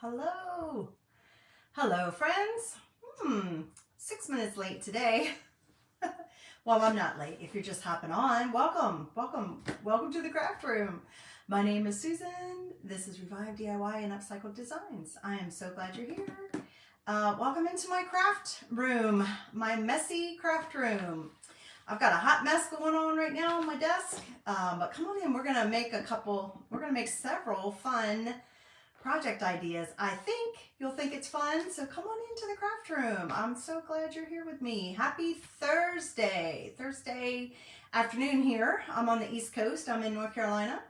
Hello. Hello, friends. 6 minutes late today. Well, I'm not late. If you're just hopping on, welcome to the craft room. My name is Susan. This is Revive DIY and Upcycled Designs. I am so glad you're here. Welcome into my craft room, my messy craft room. I've got a hot mess going on right now on my desk, but come on in. We're gonna make several fun project ideas. I think you'll think it's fun, so come on into the craft room. I'm so glad you're here with me. Happy Thursday afternoon here. I'm on the East Coast. I'm in North Carolina.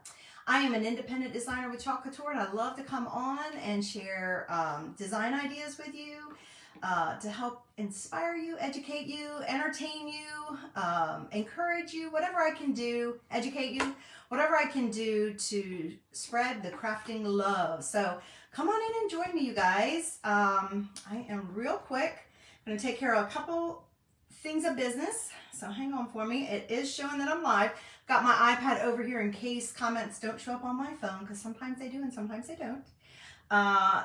I am an independent designer with Chalk Couture, and I love to come on and share design ideas with you to help inspire you, educate you, entertain you, encourage you, whatever I can do, educate you, whatever I can do to spread the crafting love. So come on in and join me, you guys. I am real quick. I'm going to take care of a couple things of business. So hang on for me. It is showing that I'm live. Got my iPad over here in case comments don't show up on my phone, because sometimes they do and sometimes they don't.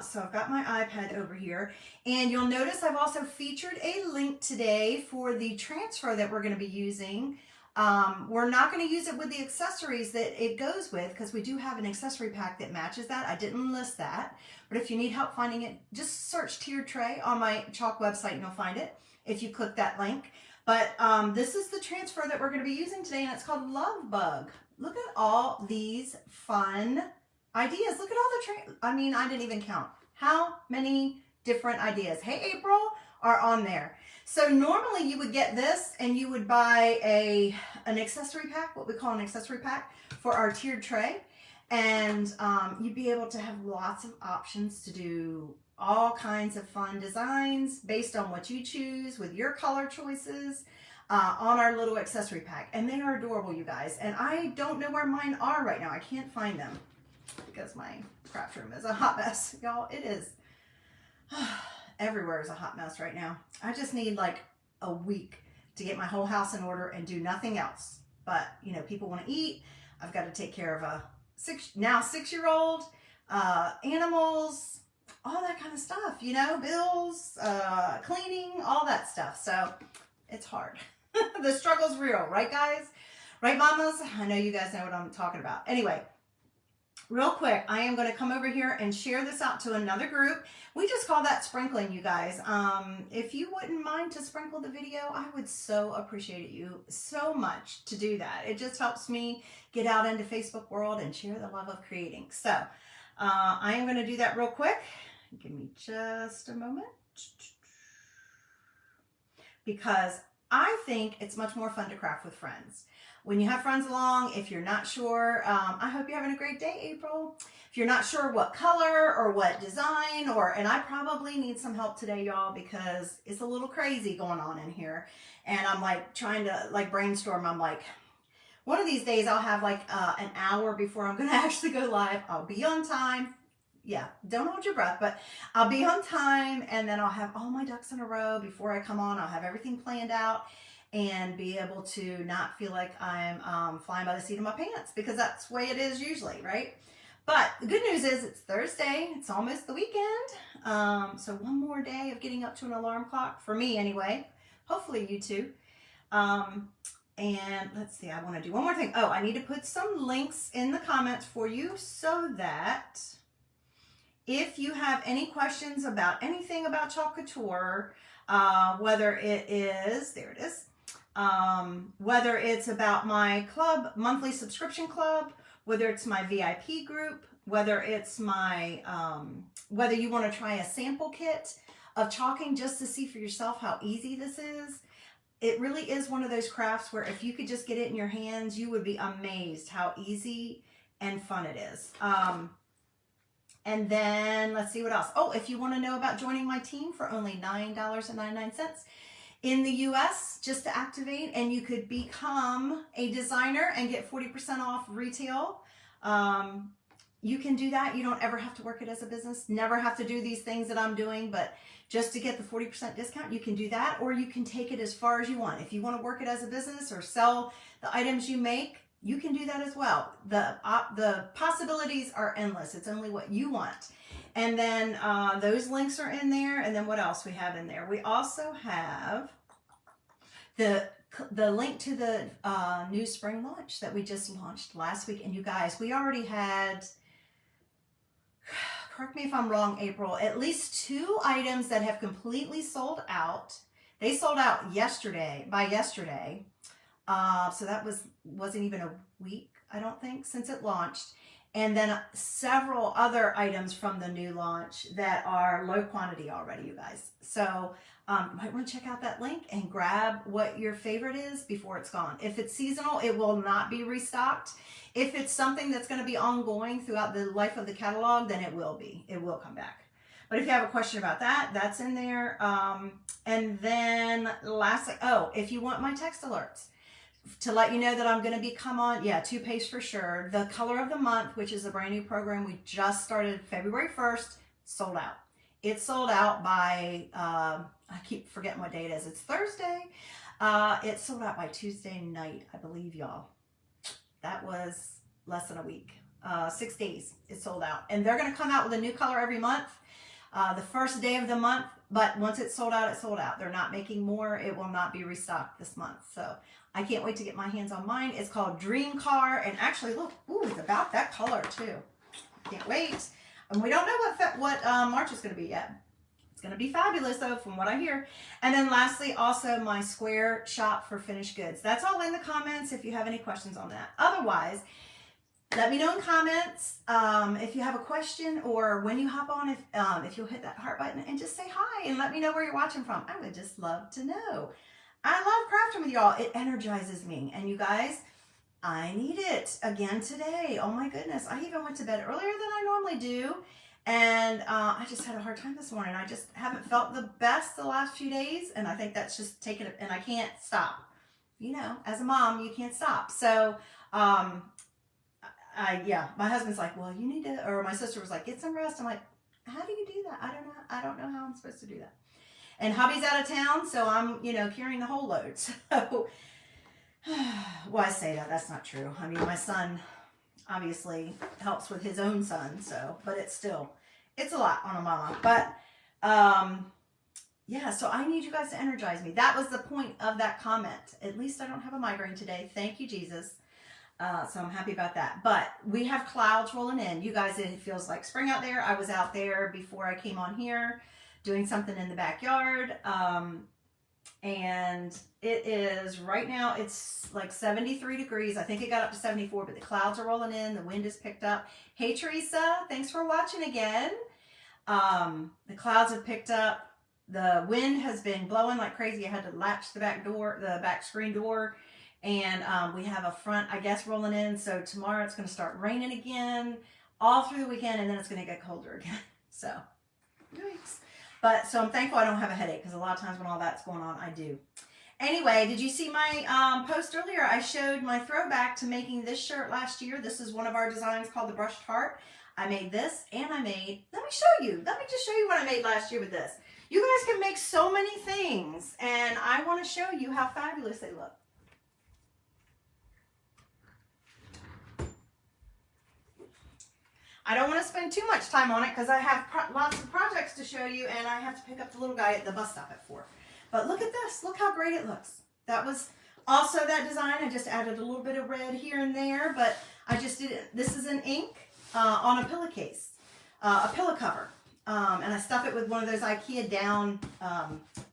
So I've got my iPad over here, and you'll notice I've also featured a link today for the transfer that we're going to be using. We're not going to use it with the accessories that it goes with, because we do have an accessory pack that matches that. I didn't list that, but if you need help finding it, just search tiered tray on my Chalk website and you'll find it if you click that link. But this is the transfer that we're going to be using today, and it's called Lovebug. Look at all these fun ideas. Look at all the I didn't even count how many different ideas. Hey, April are on there. So normally you would get this and you would buy an accessory pack, what we call an accessory pack for our tiered tray. And you'd be able to have lots of options to do all kinds of fun designs based on what you choose with your color choices on our little accessory pack. And they are adorable, you guys. And I don't know where mine are right now. I can't find them because my craft room is a hot mess. Y'all, it is. Everywhere is a hot mess right now. I just need like a week to get my whole house in order and do nothing else. But, you know, people want to eat. I've got to take care of a now 6-year-old, animals, all that kind of stuff, you know, bills, cleaning, all that stuff. So it's hard. The struggle's real, right, guys? Right, mamas? I know you guys know what I'm talking about. Anyway, real quick, I am going to come over here and share this out to another group. We just call that sprinkling, you guys. If you wouldn't mind to sprinkle the video, I would so appreciate you so much to do that. It just helps me get out into Facebook world and share the love of creating. So I am going to do that real quick. Give me just a moment. Because I think it's much more fun to craft with friends. When you have friends along, if you're not sure, I hope you're having a great day, April. If you're not sure what color or what design, and I probably need some help today, y'all, because it's a little crazy going on in here. And I'm like trying to like brainstorm. I'm like, one of these days I'll have like an hour before I'm going to actually go live. I'll be on time. Yeah, don't hold your breath, but I'll be on time, and then I'll have all my ducks in a row before I come on. I'll have everything planned out and be able to not feel like I'm flying by the seat of my pants, because that's the way it is usually, right? But the good news is it's Thursday. It's almost the weekend. So one more day of getting up to an alarm clock, for me anyway. Hopefully you too. And let's see, I want to do one more thing. Oh, I need to put some links in the comments for you so that if you have any questions about anything about Chalk Couture, whether it is, there it is, whether it's about my club, monthly subscription club, whether it's my VIP group, whether it's my, whether you want to try a sample kit of chalking just to see for yourself how easy this is. It really is one of those crafts where if you could just get it in your hands, you would be amazed how easy and fun it is. And then let's see what else. Oh, if you want to know about joining my team for only $9.99 in the US just to activate, and you could become a designer and get 40% off retail. You can do that. You don't ever have to work it as a business, never have to do these things that I'm doing, but just to get the 40% discount, you can do that, or you can take it as far as you want. If you want to work it as a business or sell the items you make, you can do that as well. The possibilities are endless. It's only what you want. And then those links are in there. And then what else we have in there? We also have the link to the new spring launch that we just launched last week. And you guys, we already had, correct me if I'm wrong, April, at least 2 items that have completely sold out. They sold out yesterday, by yesterday. So that wasn't even a week, I don't think, since it launched. And then several other items from the new launch that are low quantity already, you guys. So you might want to check out that link and grab what your favorite is before it's gone. If it's seasonal, it will not be restocked. If it's something that's going to be ongoing throughout the life of the catalog, then it will be. It will come back. But if you have a question about that, that's in there. And then lastly, oh, if you want my text alerts, to let you know that I'm going to be on, yeah, toothpaste for sure. The color of the month, which is a brand new program we just started February 1st, sold out. It sold out by, I keep forgetting what day it is. It's Thursday. It sold out by Tuesday night, I believe, y'all. That was less than a week. 6 days, it sold out. And they're going to come out with a new color every month. The first day of the month, but once it's sold out, it's sold out. They're not making more. It will not be restocked this month. So I can't wait to get my hands on mine. It's called Dream Car. And actually, look, ooh, it's about that color too. Can't wait. And we don't know what March is going to be yet. It's going to be fabulous though, from what I hear. And then lastly, also my square shop for finished goods. That's all in the comments if you have any questions on that. Otherwise, let me know in comments if you have a question, or when you hop on, if you'll hit that heart button and just say hi and let me know where you're watching from. I would just love to know. I love crafting with y'all. It energizes me. And you guys, I need it again today. Oh my goodness. I even went to bed earlier than I normally do. And I just had a hard time this morning. I just haven't felt the best the last few days. And I think that's just taken it, and I can't stop. You know, as a mom, you can't stop. So, yeah, my husband's like, well, you need to, or my sister was like, get some rest. I'm like, how do you do that? I don't know how I'm supposed to do that. And hubby's out of town, so I'm, you know, carrying the whole load. So, well, I say that, that's not true. I mean, my son obviously helps with his own son, so, but it's a lot on a mama. But, yeah, so I need you guys to energize me. That was the point of that comment. At least I don't have a migraine today. Thank you, Jesus. So I'm happy about that. But we have clouds rolling in. You guys, it feels like spring out there. I was out there before I came on here doing something in the backyard. And it is, right now, it's like 73 degrees. I think it got up to 74, but the clouds are rolling in. The wind is picked up. Hey, Teresa, thanks for watching again. The clouds have picked up. The wind has been blowing like crazy. I had to latch the back screen door. And we have a front, I guess, rolling in. So tomorrow it's going to start raining again all through the weekend, and then it's going to get colder again. So, yikes. But so I'm thankful I don't have a headache, because a lot of times when all that's going on, I do. Anyway, did you see my post earlier? I showed my throwback to making this shirt last year. This is one of our designs called the Brushed Heart. I made this, and let me show you. Let me just show you what I made last year with this. You guys can make so many things, and I want to show you how fabulous they look. I don't want to spend too much time on it because I have lots of projects to show you, and I have to pick up the little guy at the bus stop at 4. But look at this. Look how great it looks. That was also that design. I just added a little bit of red here and there, but I just did it. This is an ink on a pillowcase, a pillow cover. And I stuff it with one of those IKEA down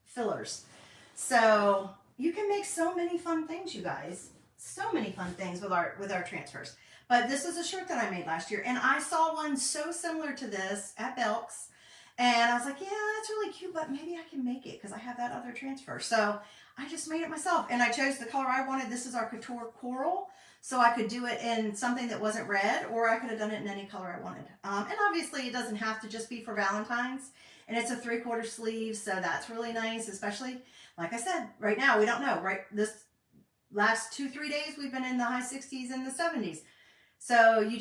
fillers. So you can make so many fun things, you guys. So many fun things with our transfers. But this is a shirt that I made last year, and I saw one so similar to this at Belk's, and I was like, yeah, that's really cute, but maybe I can make it because I have that other transfer. So I just made it myself, and I chose the color I wanted. This is our Couture Coral, so I could do it in something that wasn't red, or I could have done it in any color I wanted. And obviously, it doesn't have to just be for Valentine's, and it's a 3/4 sleeve, so that's really nice, especially, like I said, right now, we don't know, right? This last 2-3 days, we've been in the high 60s and the 70s. So you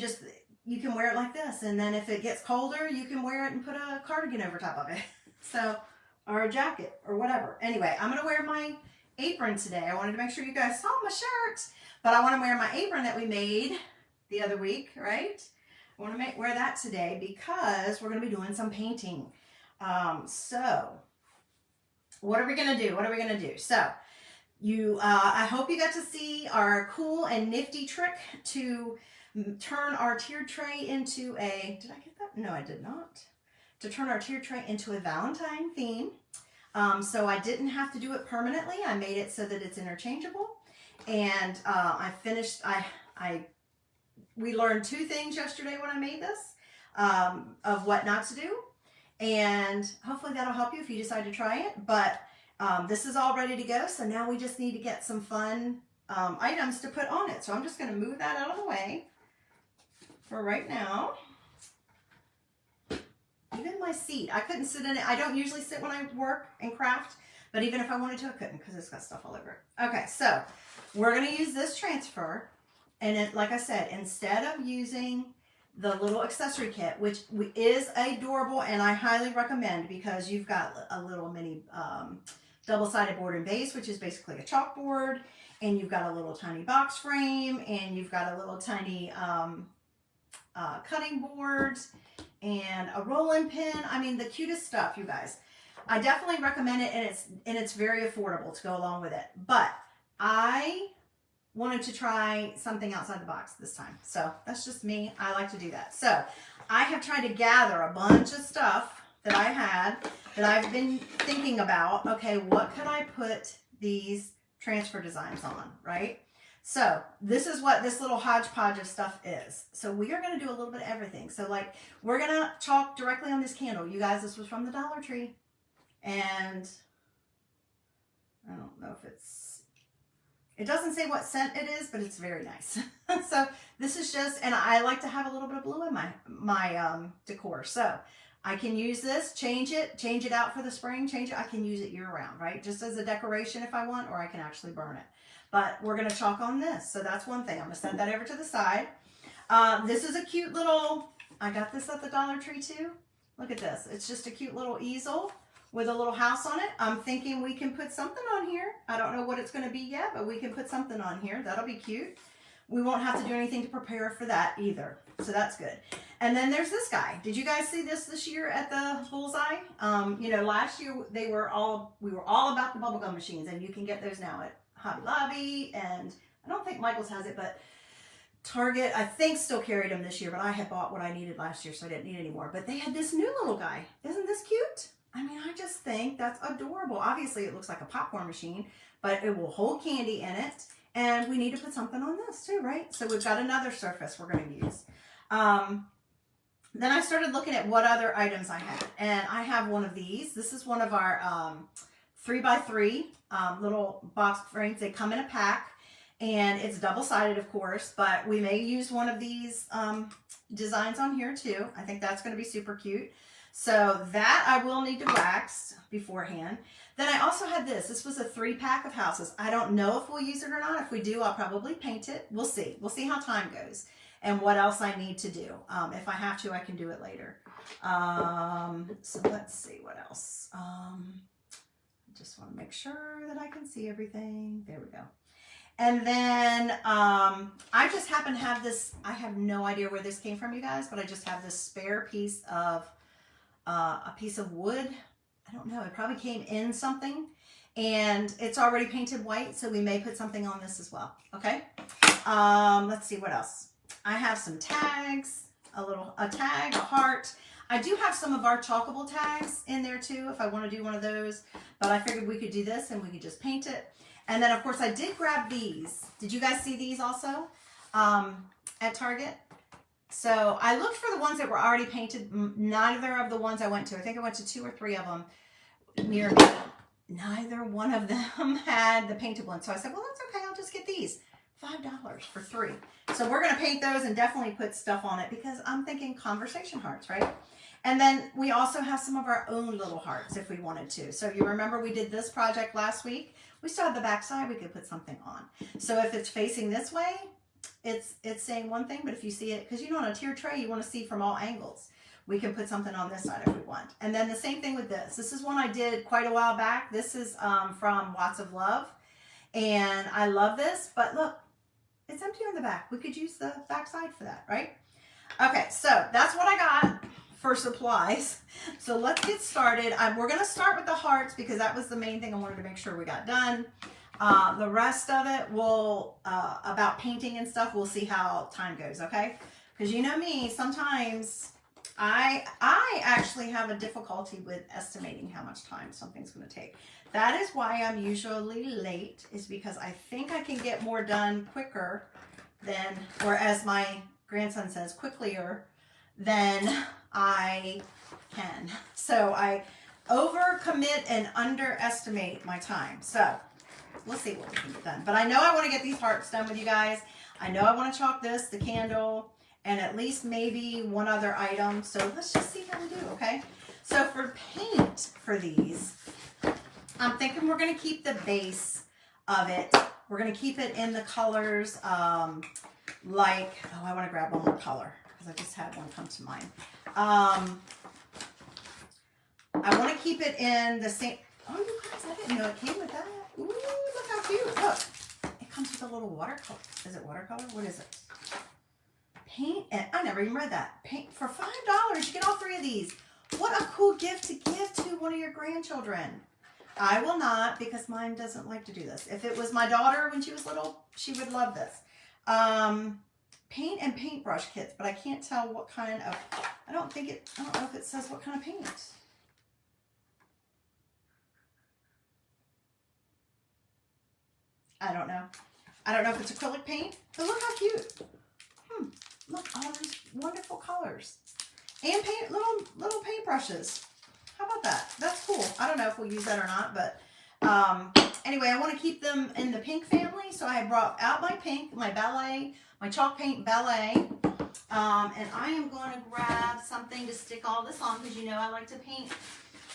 can wear it like this, and then if it gets colder, you can wear it and put a cardigan over top of it. So, or a jacket or whatever. Anyway, I'm going to wear my apron today. I wanted to make sure you guys saw my shirt, but I want to wear my apron that we made the other week, right? I want to wear that today because we're going to be doing some painting. So what are we going to do? What are we going to do? So I hope you got to see our cool and nifty trick to turn our tiered tray into a, did I get that? No, I did not. To turn our tiered tray into a Valentine theme. So I didn't have to do it permanently. I made it so that it's interchangeable. And we learned two things yesterday when I made this, of what not to do. And hopefully that'll help you if you decide to try it. But this is all ready to go. So now we just need to get some fun items to put on it. So I'm just going to move that out of the way for right now. Even my seat, I couldn't sit in it. I don't usually sit when I work and craft, but even if I wanted to, I couldn't because it's got stuff all over it. Okay, so we're going to use this transfer. And like I said, instead of using the little accessory kit, which is adorable and I highly recommend because you've got a little mini double-sided board and base, which is basically a chalkboard, and you've got a little tiny box frame, and you've got a little tiny cutting board, and a rolling pin. I mean, the cutest stuff, you guys. I definitely recommend it, and it's very affordable to go along with it. But I wanted to try something outside the box this time. So that's just me. I like to do that. So I have tried to gather a bunch of stuff that I had that I've been thinking about. Okay, what could I put these transfer designs on, right? So this is what this little hodgepodge of stuff is. So we are going to do a little bit of everything. So like we're going to chalk directly on this candle. You guys, this was from the Dollar Tree. And I don't know if it doesn't say what scent it is, but it's very nice. So this is just, and I like to have a little bit of blue in my decor. So I can use this, change it out for the spring, I can use it year round, right? Just as a decoration if I want, or I can actually burn it. But we're going to chalk on this. So that's one thing. I'm going to set that over to the side. This is a cute little, I got this at the Dollar Tree too. Look at this. It's just a cute little easel with a little house on it. I'm thinking we can put something on here. I don't know what it's going to be yet, but we can put something on here. That'll be cute. We won't have to do anything to prepare for that either. So that's good. And then there's this guy. Did you guys see this year at the Bullseye? You know, last year we were all about the bubblegum machines, and you can get those now at Hobby Lobby, and I don't think Michael's has it, but Target, I think, still carried them this year, but I had bought what I needed last year, so I didn't need any more. But they had this new little guy. Isn't this cute? I mean, I just think that's adorable. Obviously, it looks like a popcorn machine, but it will hold candy in it. And we need to put something on this too, right? So we've got another surface we're going to use. Then I started looking at what other items I had. And I have one of these. This is one of our 3x3 little box frames. They come in a pack. And it's double-sided, of course, but we may use one of these designs on here too. I think that's going to be super cute. So that I will need to wax beforehand. Then I also had this. This was a 3-pack of houses. I don't know if we'll use it or not. If we do, I'll probably paint it. We'll see. We'll see how time goes and what else I need to do. If I have to, I can do it later. So let's see what else. I just want to make sure that I can see everything. There we go. And then I just happen to have this. I have no idea where this came from, you guys, but I just have this spare piece of a piece of wood. I don't know. It probably came in something, and it's already painted white, so we may put something on this as well. Okay. Let's see what else. I have some tags, a tag, a heart. I do have some of our chalkable tags in there too, if I want to do one of those, but I figured we could do this and we could just paint it. And then, of course, I did grab these. Did you guys see these also at Target? So I looked for the ones that were already painted. Neither of the ones I went to, I think I went to 2 or 3 of them near me. Neither one of them had the painted ones. So I said, well, that's okay. I'll just get these. $5 for 3. So we're going to paint those and definitely put stuff on it because I'm thinking conversation hearts, right? And then we also have some of our own little hearts if we wanted to. So you remember we did this project last week. We still have the back side we could put something on. So if it's facing this way, it's saying one thing, but if you see it, because you know on a tier tray, you want to see from all angles. We can put something on this side if we want. And then the same thing with this. This is one I did quite a while back. This is from Lots of Love. And I love this, but look, it's empty on the back. We could use the back side for that, right? Okay, so that's what I got for supplies. So let's get started. We're going to start with the hearts because that was the main thing I wanted to make sure we got done. The rest of it will, about painting and stuff, we'll see how time goes, okay? Because you know me, sometimes I actually have a difficulty with estimating how much time something's going to take. That is why I'm usually late, is because I think I can get more done quicker than, or as my grandson says, quicklier than I can. So I overcommit and underestimate my time. So we'll see what we can get done. But I know I want to get these hearts done with you guys. I know I want to chalk this, the candle, and at least maybe one other item. So let's just see how we do, okay? So for paint for these, I'm thinking we're going to keep the base of it. We're going to keep it in the colors like, oh, I want to grab one more color because I just had one come to mind. I want to keep it in the same, oh, you guys, I didn't know it came with that. Ooh, look how cute. Look, it comes with a little watercolor. Is it watercolor? What is it? Paint, and I never even read that. Paint for $5. You get all three of these. What a cool gift to give to one of your grandchildren. I will not, because mine doesn't like to do this. If it was my daughter when she was little, she would love this. Paint and paintbrush kits, but I can't tell what kind of, I don't know if it says what kind of paint. I don't know. I don't know if it's acrylic paint, but look how cute. Look, all these wonderful colors. And paint, little paintbrushes. How about that? That's cool. I don't know if we'll use that or not, but anyway, I want to keep them in the pink family, so I brought out my pink, my ballet, my chalk paint ballet, and I am going to grab something to stick all this on because you know I like to paint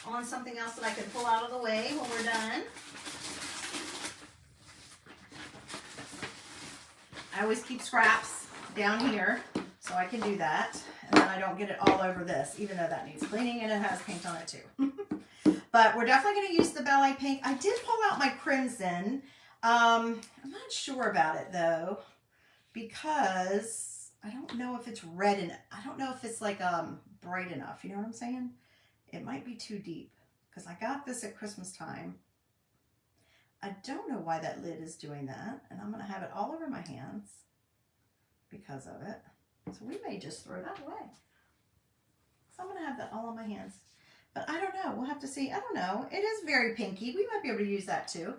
on something else that I can pull out of the way when we're done. I always keep scraps down here so I can do that, and then I don't get it all over this, even though that needs cleaning and it has paint on it too. But we're definitely going to use the ballet pink. I did pull out my crimson. I'm not sure about it though, because I don't know if it's red and I don't know if it's like bright enough. You know what I'm saying? It might be too deep because I got this at Christmas time. I don't know why that lid is doing that, and I'm going to have it all over my hands because of it. So we may just throw that away. So I'm going to have that all on my hands. But I don't know. We'll have to see. I don't know. It is very pinky. We might be able to use that too.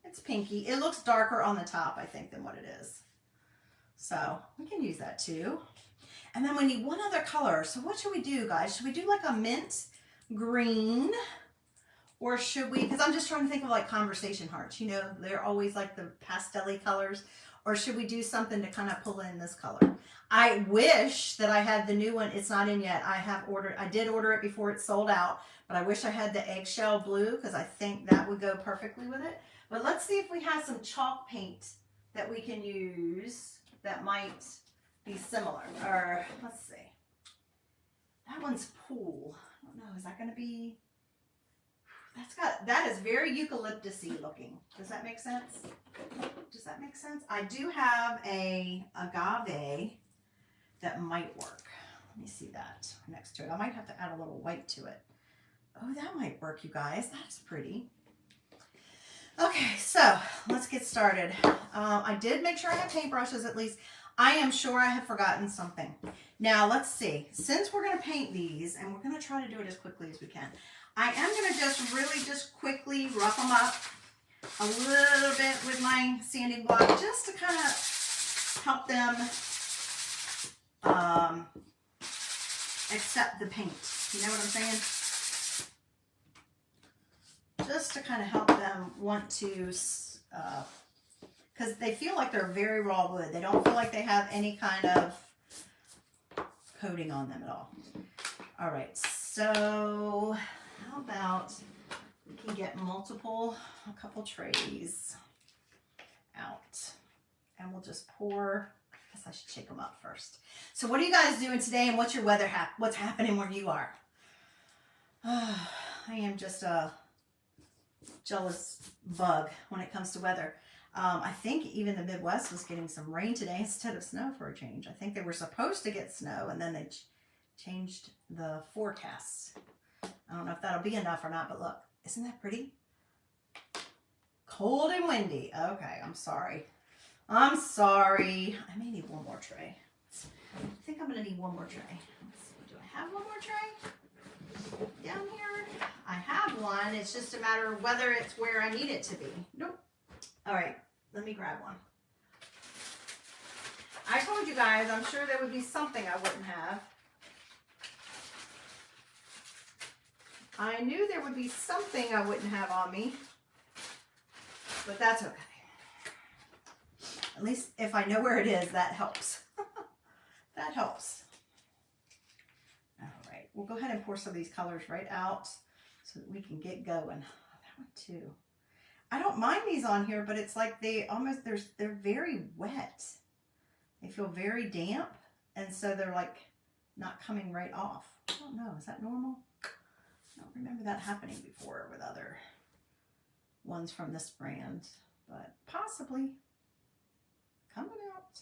It's pinky. It looks darker on the top, I think, than what it is. So we can use that too. And then we need one other color. So what should we do, guys? Should we do like a mint green? Or should we, because I'm just trying to think of like conversation hearts. You know, they're always like the pastel-y colors. Or should we do something to kind of pull in this color? I wish that I had the new one. It's not in yet. I did order it before it sold out, but I wish I had the eggshell blue because I think that would go perfectly with it. But let's see if we have some chalk paint that we can use that might be similar. Or let's see. That one's pool. I don't know. Is that going to be... that is very eucalyptus-y looking. Does that make sense? Does that make sense? I do have a agave that might work. Let me see that next to it. I might have to add a little white to it. Oh, that might work, you guys. That's pretty. Okay, so let's get started. I did make sure I have paintbrushes at least. I am sure I have forgotten something. Now, let's see. Since we're going to paint these, and we're going to try to do it as quickly as we can, I am going to just really quickly rough them up a little bit with my sanding block just to kind of help them accept the paint. You know what I'm saying? Just to kind of help them want to, because they feel like they're very raw wood. They don't feel like they have any kind of coating on them at all. All right, so how about we can get a couple trays out, and we'll just pour. I guess I should shake them up first. So what are you guys doing today, and what's your weather what's happening where you are? I am just a jealous bug when it comes to weather. I think even the Midwest was getting some rain today instead of snow for a change. I think they were supposed to get snow, and then they changed the forecasts. I don't know if that'll be enough or not, but look, isn't that pretty? Cold and windy. Okay, I'm sorry. I'm sorry. I may need one more tray. I think I'm going to need one more tray. Let's see, do I have one more tray down here? I have one. It's just a matter of whether it's where I need it to be. Nope. All right, let me grab one. I told you guys, I'm sure there would be something I wouldn't have. I knew there would be something I wouldn't have on me, but that's okay. At least if I know where it is, that helps. That helps. All right, we'll go ahead and pour some of these colors right out so that we can get going. Oh, that one too. I don't mind these on here, but it's like they almost, they're very wet. They feel very damp, and so they're like not coming right off. I don't know, is that normal? I don't remember that happening before with other ones from this brand, but possibly. Come on out.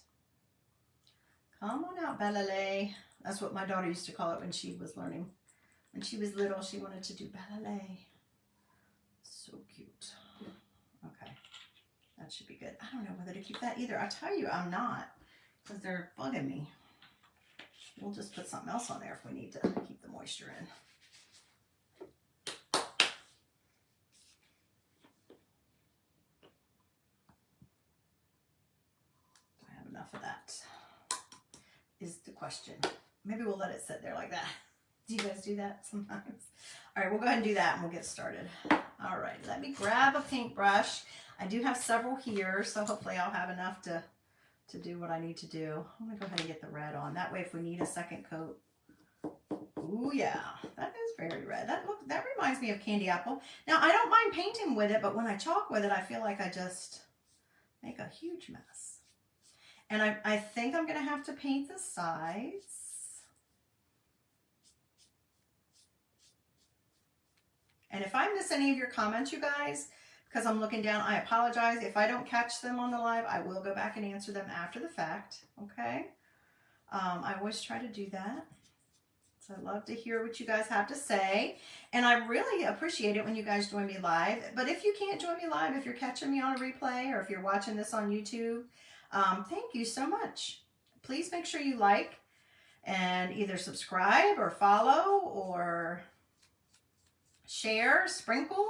Come on out, ballet. That's what my daughter used to call it when she was learning. When she was little, she wanted to do ballet. So cute. Okay, that should be good. I don't know whether to keep that either. I tell you, I'm not, because they're bugging me. We'll just put something else on there if we need to keep the moisture in. Enough of that is the question. Maybe we'll let it sit there like that. Do you guys do that sometimes? All right, we'll go ahead and do that and we'll get started. All right, let me grab a paintbrush. I do have several here, so hopefully I'll have enough to do what I need to do. I'm gonna go ahead and get the red on. That way if we need a second coat. Ooh, yeah, that is very red. That reminds me of candy apple. Now, I don't mind painting with it, but when I chalk with it, I feel like I just make a huge mess. And I think I'm going to have to paint the sides. And if I miss any of your comments, you guys, because I'm looking down, I apologize. If I don't catch them on the live, I will go back and answer them after the fact, okay? I always try to do that. So I love to hear what you guys have to say. And I really appreciate it when you guys join me live. But if you can't join me live, if you're catching me on a replay or if you're watching this on YouTube, thank you so much. Please make sure you like and either subscribe or follow or share, sprinkle,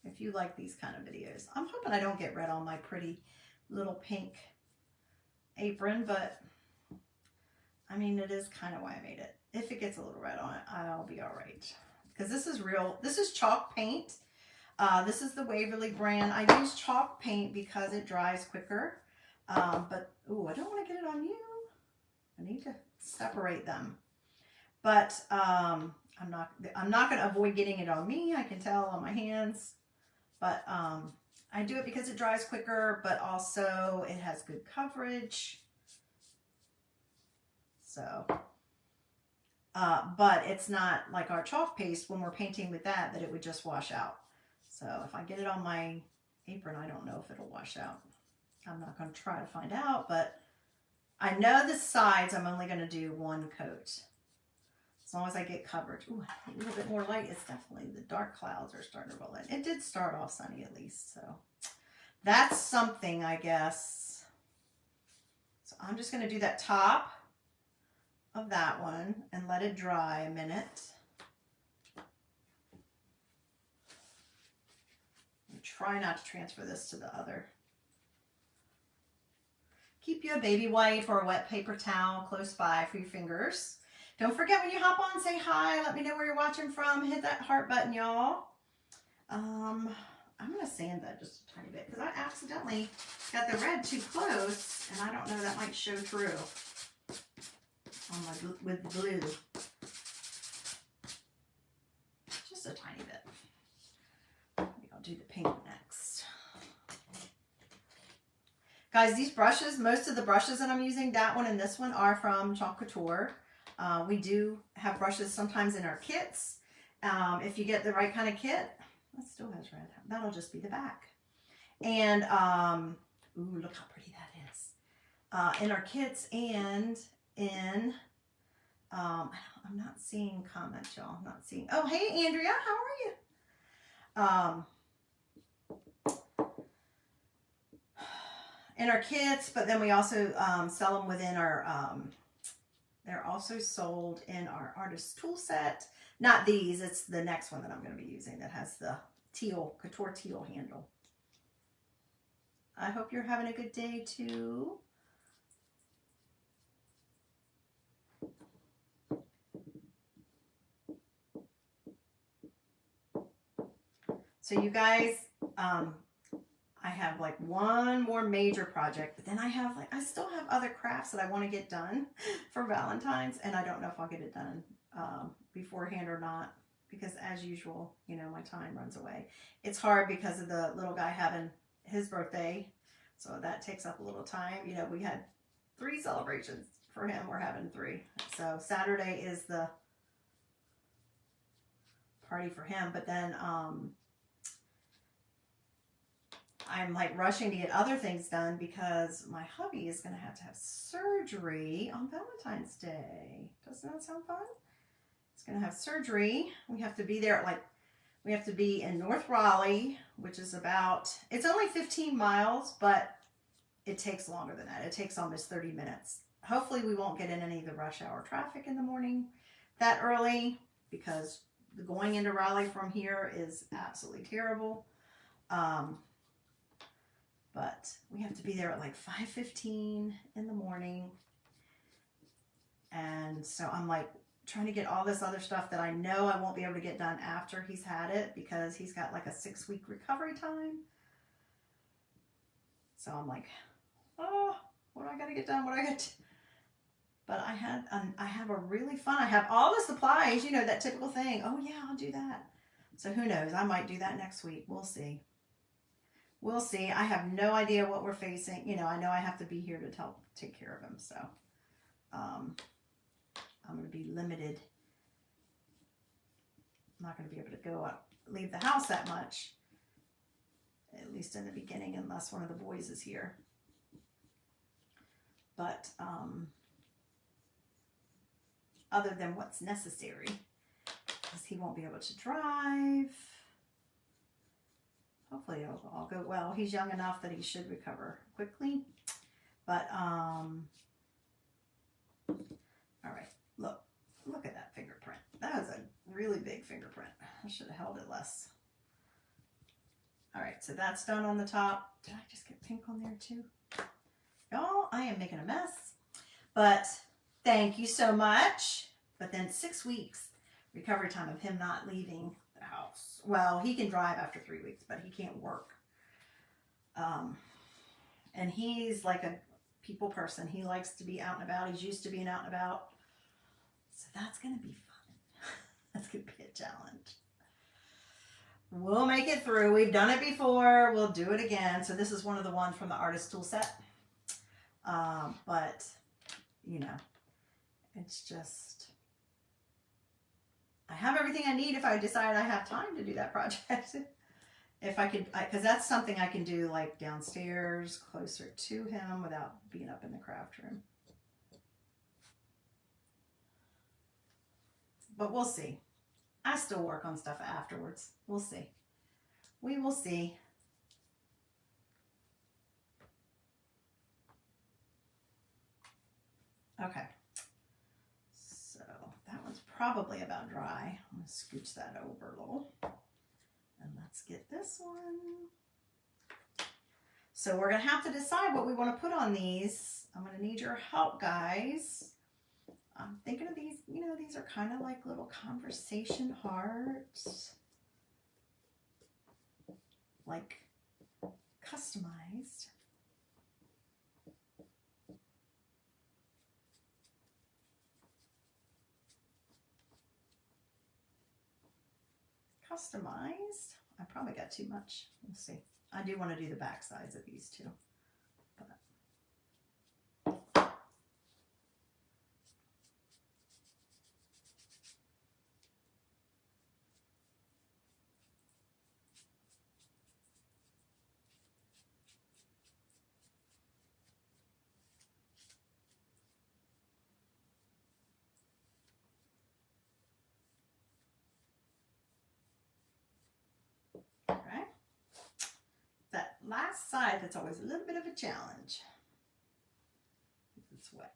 if you like these kind of videos. I'm hoping I don't get red on my pretty little pink apron, but I mean, it is kind of why I made it. If it gets a little red on it, I'll be all right. Because this is real, this is chalk paint. This is the Waverly brand. I use chalk paint because it dries quicker. But, ooh, I don't want to get it on you. I need to separate them. But I'm not going to avoid getting it on me. I can tell on my hands. But I do it because it dries quicker, but also it has good coverage. So, but it's not like our chalk paste when we're painting with that it would just wash out. So if I get it on my apron, I don't know if it'll wash out. I'm not going to try to find out, but I know the sides I'm only going to do one coat. As long as I get coverage. Ooh, a little bit more light. It's definitely the dark clouds are starting to roll in. It did start off sunny at least, so that's something, I guess. So I'm just going to do that top of that one and let it dry a minute. Try not to transfer this to the other. Keep you a baby wipe or a wet paper towel close by for your fingers. Don't forget when you hop on, say hi. Let me know where you're watching from. Hit that heart button, y'all. I'm going to sand that just a tiny bit because I accidentally got the red too close, and I don't know, that might show through on my, with the blue. Just a tiny bit. I'll do the pink next. Guys, these brushes, most of the brushes that I'm using, that one and this one, are from Chalk Couture. We do have brushes sometimes in our kits. If you get the right kind of kit, that still has red. That'll just be the back. And, ooh, look how pretty that is. In our kits and in, I'm not seeing comments, y'all. I'm not seeing. Oh, hey, Andrea, how are you? In our kits, but then we also sell them within our, they're also sold in our artist tool set. Not these, it's the next one that I'm going to be using that has the teal, couture teal handle. I hope you're having a good day too. So you guys, I have like one more major project, but then I still have other crafts that I want to get done for Valentine's, and I don't know if I'll get it done beforehand or not, because as usual, you know, my time runs away. It's hard because of the little guy having his birthday, so that takes up a little time. You know, we had 3 celebrations for him. We're having 3. So Saturday is the party for him, but then I'm like rushing to get other things done because my hubby is going to have surgery on Valentine's Day. Doesn't that sound fun? He's going to have surgery. We have to be there at we have to be in North Raleigh, which is it's only 15 miles, but it takes longer than that. It takes almost 30 minutes. Hopefully we won't get in any of the rush hour traffic in the morning that early, because going into Raleigh from here is absolutely terrible. But we have to be there at like 5:15 in the morning. And so I'm like trying to get all this other stuff that I know I won't be able to get done after he's had it, because he's got like a 6-week recovery time. So I'm like, oh, what do I got to get done? What do I got to... But I have a really fun, I have all the supplies, you know, that typical thing. Oh yeah, I'll do that. So who knows? I might do that next week. We'll see. We'll see. I have no idea what we're facing. You know I have to be here to take care of him. So I'm going to be limited. I'm not going to be able to go out, leave the house that much, at least in the beginning, unless one of the boys is here. But other than what's necessary, because he won't be able to drive. Hopefully it'll all go well. He's young enough that he should recover quickly. But, all right, look at that fingerprint. That is a really big fingerprint. I should have held it less. All right, so that's done on the top. Did I just get pink on there too? Y'all, I am making a mess. But thank you so much. But then 6 weeks recovery time of him not leaving the house. Well, he can drive after 3 weeks, but he can't work. And he's like a people person. He likes to be out and about. He's used to being out and about. So that's going to be fun. That's going to be a challenge. We'll make it through. We've done it before. We'll do it again. So this is one of the ones from the artist tool set. But, you know, it's just, I have everything I need if I decide I have time to do that project. If I could, because that's something I can do like downstairs, closer to him without being up in the craft room. But we'll see. I still work on stuff afterwards. We'll see. We will see. Okay. So that one's probably about dry. I'm going to scooch that over a little. And let's get this one. So we're going to have to decide what we want to put on these. I'm going to need your help, guys. I'm thinking of these, you know, these are kind of like little conversation hearts. Like customized. Customized. I probably got too much. We'll see. I do want to do the back sides of these too. side that's always a little bit of a challenge. It's wet.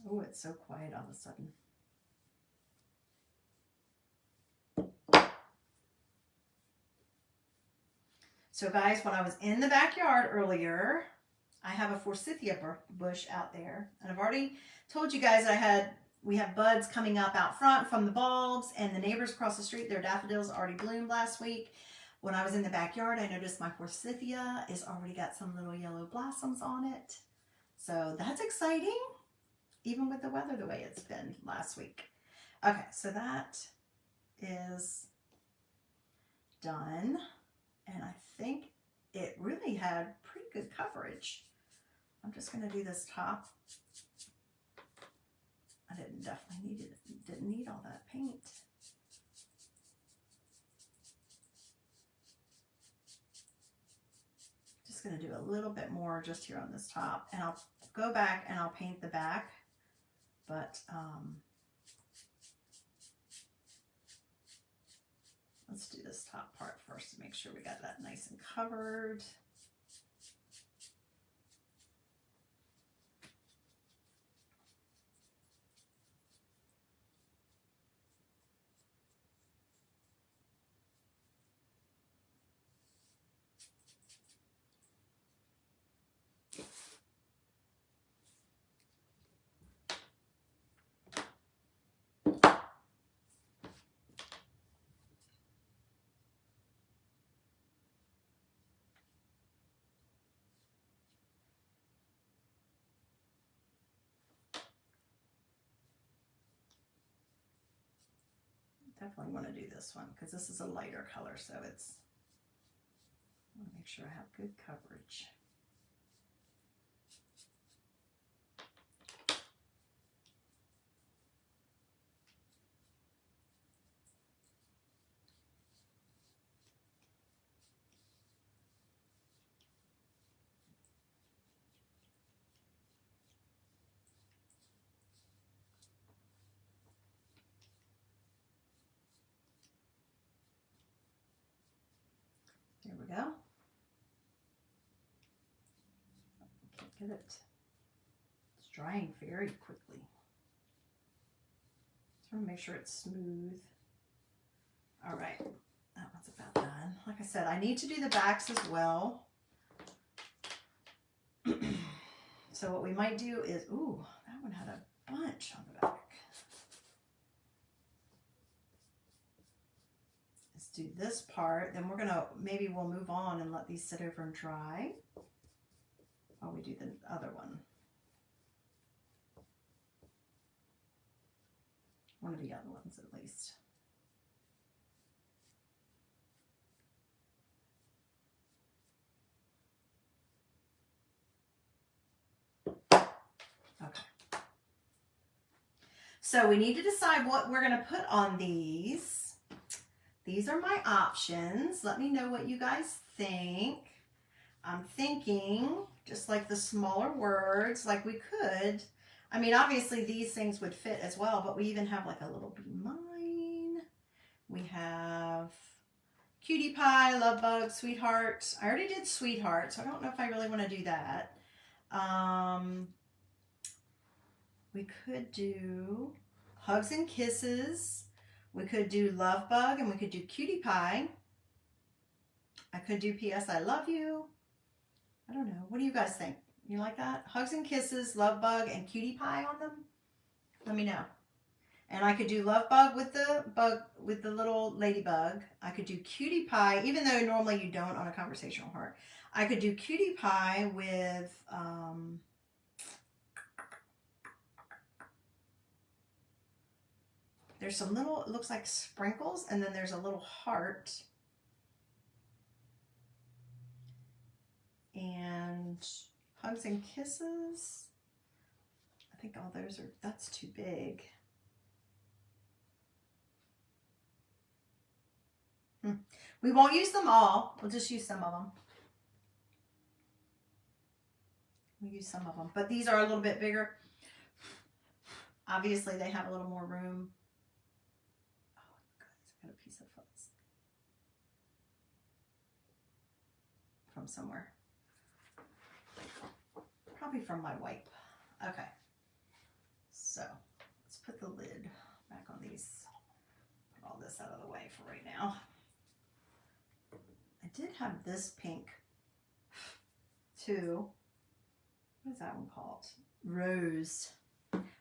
Oh, it's so quiet all of a sudden. So guys, when I was in the backyard earlier, I have a forsythia bush out there. And I've already told you guys we have buds coming up out front from the bulbs, and the neighbors across the street, their daffodils already bloomed last week. When I was in the backyard, I noticed my forsythia is already got some little yellow blossoms on it. So that's exciting, even with the weather the way it's been last week. Okay, so that is done. And I think it really had pretty good coverage. I'm just going to do this top. I didn't need all that paint. Just going to do a little bit more just here on this top, and I'll go back and I'll paint the back. But let's do this top part first to make sure we got that nice and covered. Definitely want to do this one because this is a lighter color, so I want to make sure I have good coverage. There we go. Can't get it. It's drying very quickly. Just want to make sure it's smooth. All right, that one's about done. Like I said, I need to do the backs as well. So what we might do is, ooh, that one had a bunch on the back. Do this part, then maybe we'll move on and let these sit over and dry while we do the other one. One of the other ones at least. Okay. So we need to decide what we're going to put on these. These are my options. Let me know what you guys think. I'm thinking just like the smaller words, like we could. I mean, obviously these things would fit as well, but we even have like a little Be Mine. We have Cutie Pie, Love Bug, Sweetheart. I already did Sweetheart, so I don't know if I really want to do that. We could do Hugs and Kisses. We could do Love Bug, and we could do Cutie Pie. I could do P.S. I Love You. I don't know. What do you guys think? You like that? Hugs and Kisses, Love Bug, and Cutie Pie on them? Let me know. And I could do Love Bug with the little ladybug. I could do Cutie Pie, even though normally you don't on a conversational heart. I could do Cutie Pie with there's some little, it looks like sprinkles, and then there's a little heart. And Hugs and Kisses. I think all those are, that's too big. We won't use them all. We'll just use some of them. We'll use some of them. But these are a little bit bigger. Obviously, they have a little more room. Oh, guys, I got a piece of fuzz from somewhere. Probably from my wipe. Okay. So, let's put the lid back on these. Put all this out of the way for right now. I did have this pink too. What is that one called? Rose.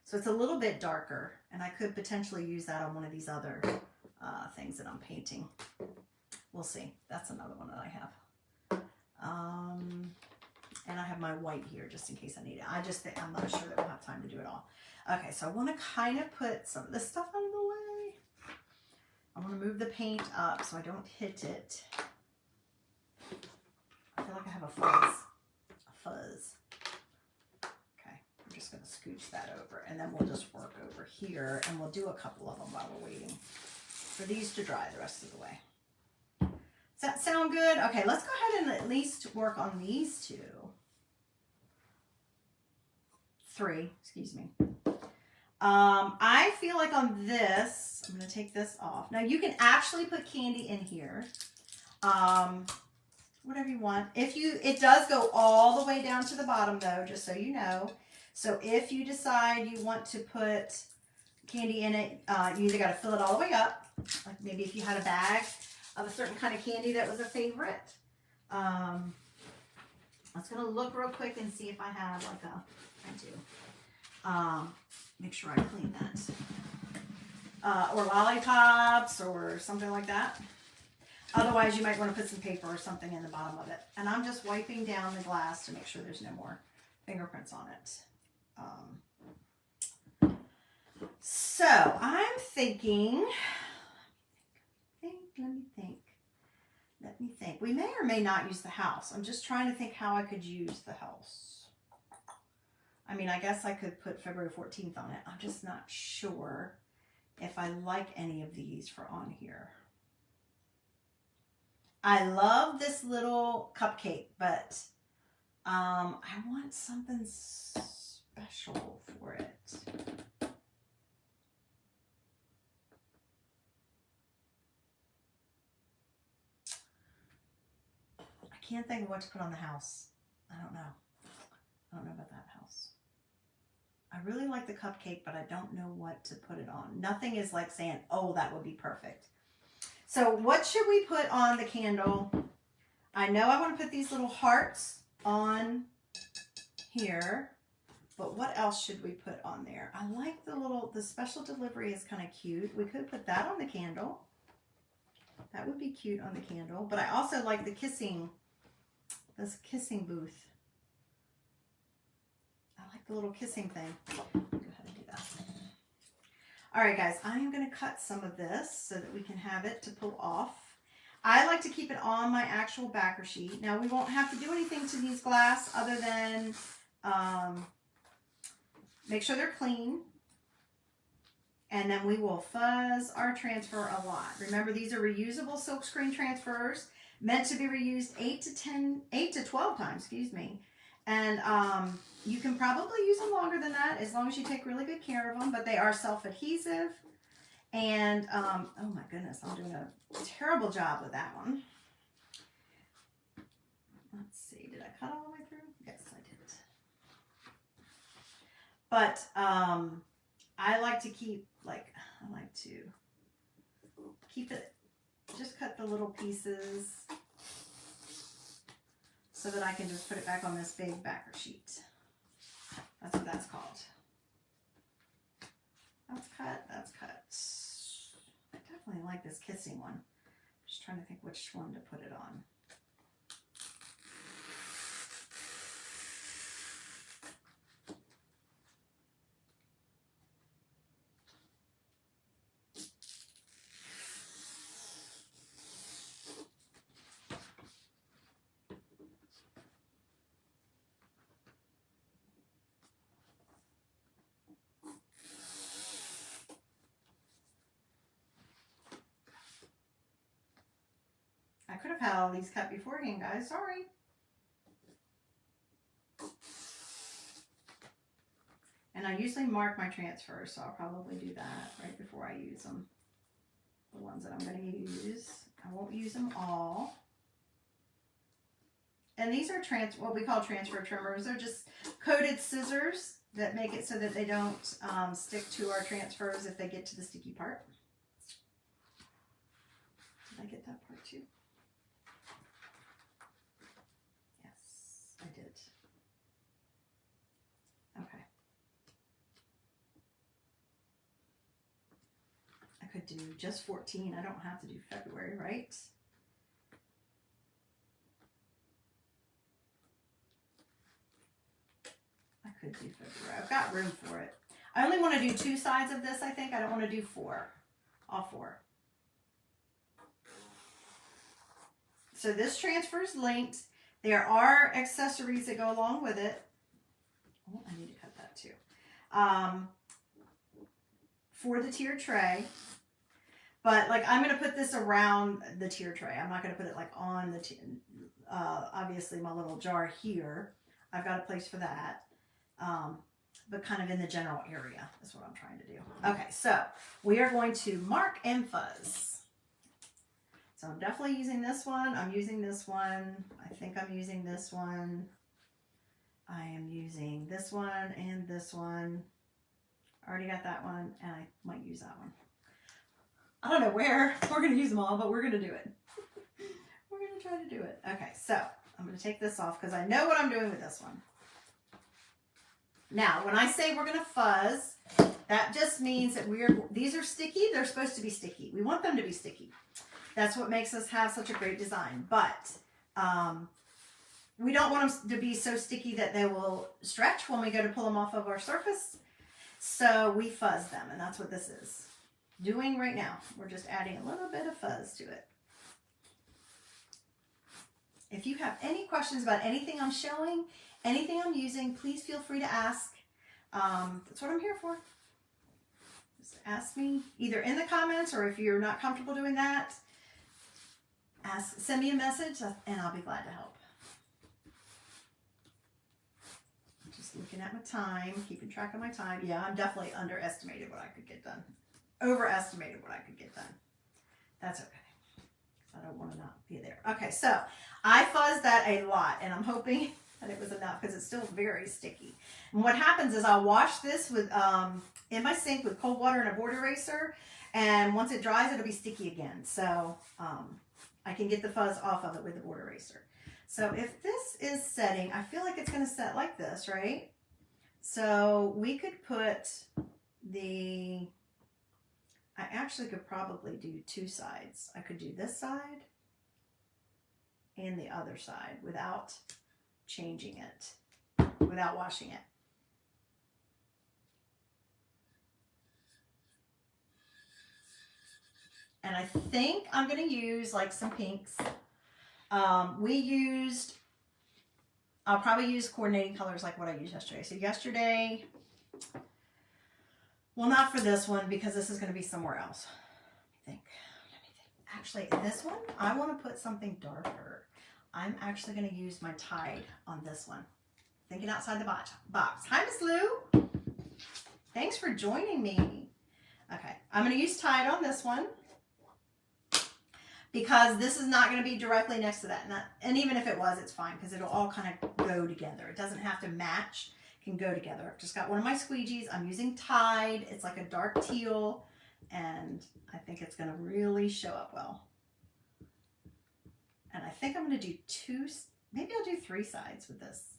So it's a little bit darker, and I could potentially use that on one of these other things that I'm painting. We'll see. That's another one that I have. And I have my white here just in case I need it. I just think I'm not sure that we'll have time to do it all. Okay, so I want to kind of put some of this stuff out of the way. I want to move the paint up so I don't hit it. I feel like I have a fuzz. Okay, I'm just going to scooch that over, and then we'll just work over here, and we'll do a couple of them while we're waiting for these to dry the rest of the way. Does that sound good? Okay, let's go ahead and at least work on these two. Three, excuse me. I feel like on this, I'm going to take this off. Now, you can actually put candy in here. Whatever you want. It does go all the way down to the bottom though, just so you know. So if you decide you want to put candy in it, you either got to fill it all the way up, like maybe if you had a bag of a certain kind of candy that was a favorite. I was going to look real quick and see if I have like I do. Make sure I clean that. Or lollipops or something like that. Otherwise, you might want to put some paper or something in the bottom of it. And I'm just wiping down the glass to make sure there's no more fingerprints on it. So I'm thinking, let me think. We may or may not use the house. I'm just trying to think how I could use the house. I mean, I guess I could put February 14th on it. I'm just not sure if I like any of these for on here. I love this little cupcake, but I want something special for it. I can't think of what to put on the house. I don't know. I don't know about that house. I really like the cupcake, but I don't know what to put it on. Nothing is like saying, oh, that would be perfect. So what should we put on the candle? I know I want to put these little hearts on here, but what else should we put on there? I like the special delivery is kind of cute. We could put that on the candle. That would be cute on the candle, but I also like the this kissing booth. I like the little kissing thing. Go ahead and do that. All right, guys, I am going to cut some of this so that we can have it to pull off. I like to keep it on my actual backer sheet. Now, we won't have to do anything to these glass other than make sure they're clean. And then we will fuzz our transfer a lot. Remember, these are reusable silkscreen transfers meant to be reused 8 to 12 times, excuse me. And you can probably use them longer than that as long as you take really good care of them, but they are self-adhesive. And, oh my goodness, I'm doing a terrible job with that one. Let's see, did I cut all the way through? Yes, I did. But I like to keep it, just cut the little pieces so that I can just put it back on this big backer sheet. That's what that's called. That's cut, that's cut. I definitely like this kissing one. Just trying to think which one to put it on. I could have had all these cut beforehand, guys. Sorry. And I usually mark my transfers, so I'll probably do that right before I use them. The ones that I'm going to use. I won't use them all. And these are what we call transfer trimmers. They're just coated scissors that make it so that they don't stick to our transfers if they get to the sticky part. Did I get that part too? Yes, I did. Okay. I could do just 14. I don't have to do February, right? I could do February. I've got room for it. I only want to do 2 sides of this, I think. I don't want to do 4. All 4. So this transfer is linked. There are accessories that go along with it. Oh, I need to cut that too. For the tier tray. But like I'm going to put this around the tier tray. I'm not going to put it like on the, obviously my little jar here. I've got a place for that. But kind of in the general area is what I'm trying to do. Okay, so we are going to mark and fuzz. So I'm definitely using this one. I'm using this one. I think I'm using this one. I am using this one and this one. I already got that one, and I might use that one. I don't know where we're going to use them all, but we're going to do it. We're going to try to do it. Okay, so I'm going to take this off because I know what I'm doing with this one. Now, when I say we're going to fuzz, that just means that these are sticky. They're supposed to be sticky. We want them to be sticky. That's what makes us have such a great design. But we don't want them to be so sticky that they will stretch when we go to pull them off of our surface. So we fuzz them, and that's what this is doing right now. We're just adding a little bit of fuzz to it. If you have any questions about anything I'm showing, anything I'm using, please feel free to ask. That's what I'm here for. Just ask me either in the comments, or if you're not comfortable doing that, send me a message and I'll be glad to help. Just looking at my time, keeping track of my time. Yeah, I'm definitely underestimated what I could get done. Overestimated what I could get done. That's okay. I don't want to not be there. Okay, so I fuzzed that a lot, and I'm hoping that it was enough because it's still very sticky. And what happens is I'll wash this with in my sink with cold water and a board eraser, and once it dries, it'll be sticky again. So I can get the fuzz off of it with the board eraser. So if this is setting, I feel like it's going to set like this, right? So we could put I actually could probably do 2 sides. I could do this side and the other side without changing it, without washing it. And I think I'm going to use like some pinks. I'll probably use coordinating colors like what I used yesterday. So yesterday, well, not for this one because this is going to be somewhere else. Let me think. Actually, in this one, I want to put something darker. I'm actually going to use my Tide on this one. Thinking outside the box. Hi, Miss Lou. Thanks for joining me. Okay, I'm going to use Tide on this one because this is not going to be directly next to that. And even if it was, it's fine because it'll all kind of go together. It doesn't have to match. It can go together. I've just got one of my squeegees. I'm using Tide. It's like a dark teal, and I think it's going to really show up well. And I think I'm going to do 2, maybe I'll do 3 sides with this.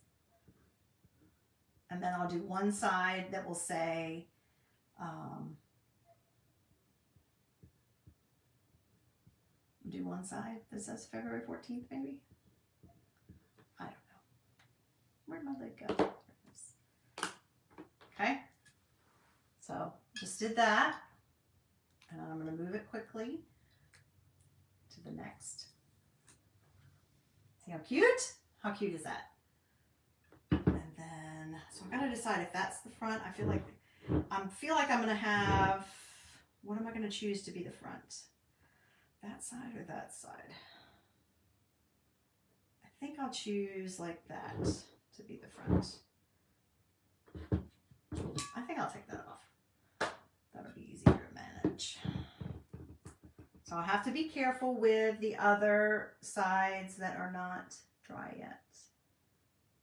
And then I'll do one side that will say, do one side that says February 14th, maybe? I don't know. Where'd my lid go? Okay. So just did that. And I'm going to move it quickly to the next. See how cute? How cute is that? And then, so I've got to decide if that's the front. I feel like I'm going to have, what am I going to choose to be the front? That side or that side? think I'll choose like that to be the front. I think I'll take that off. That'll be easier to manage. So I'll have to be careful with the other sides that are not dry yet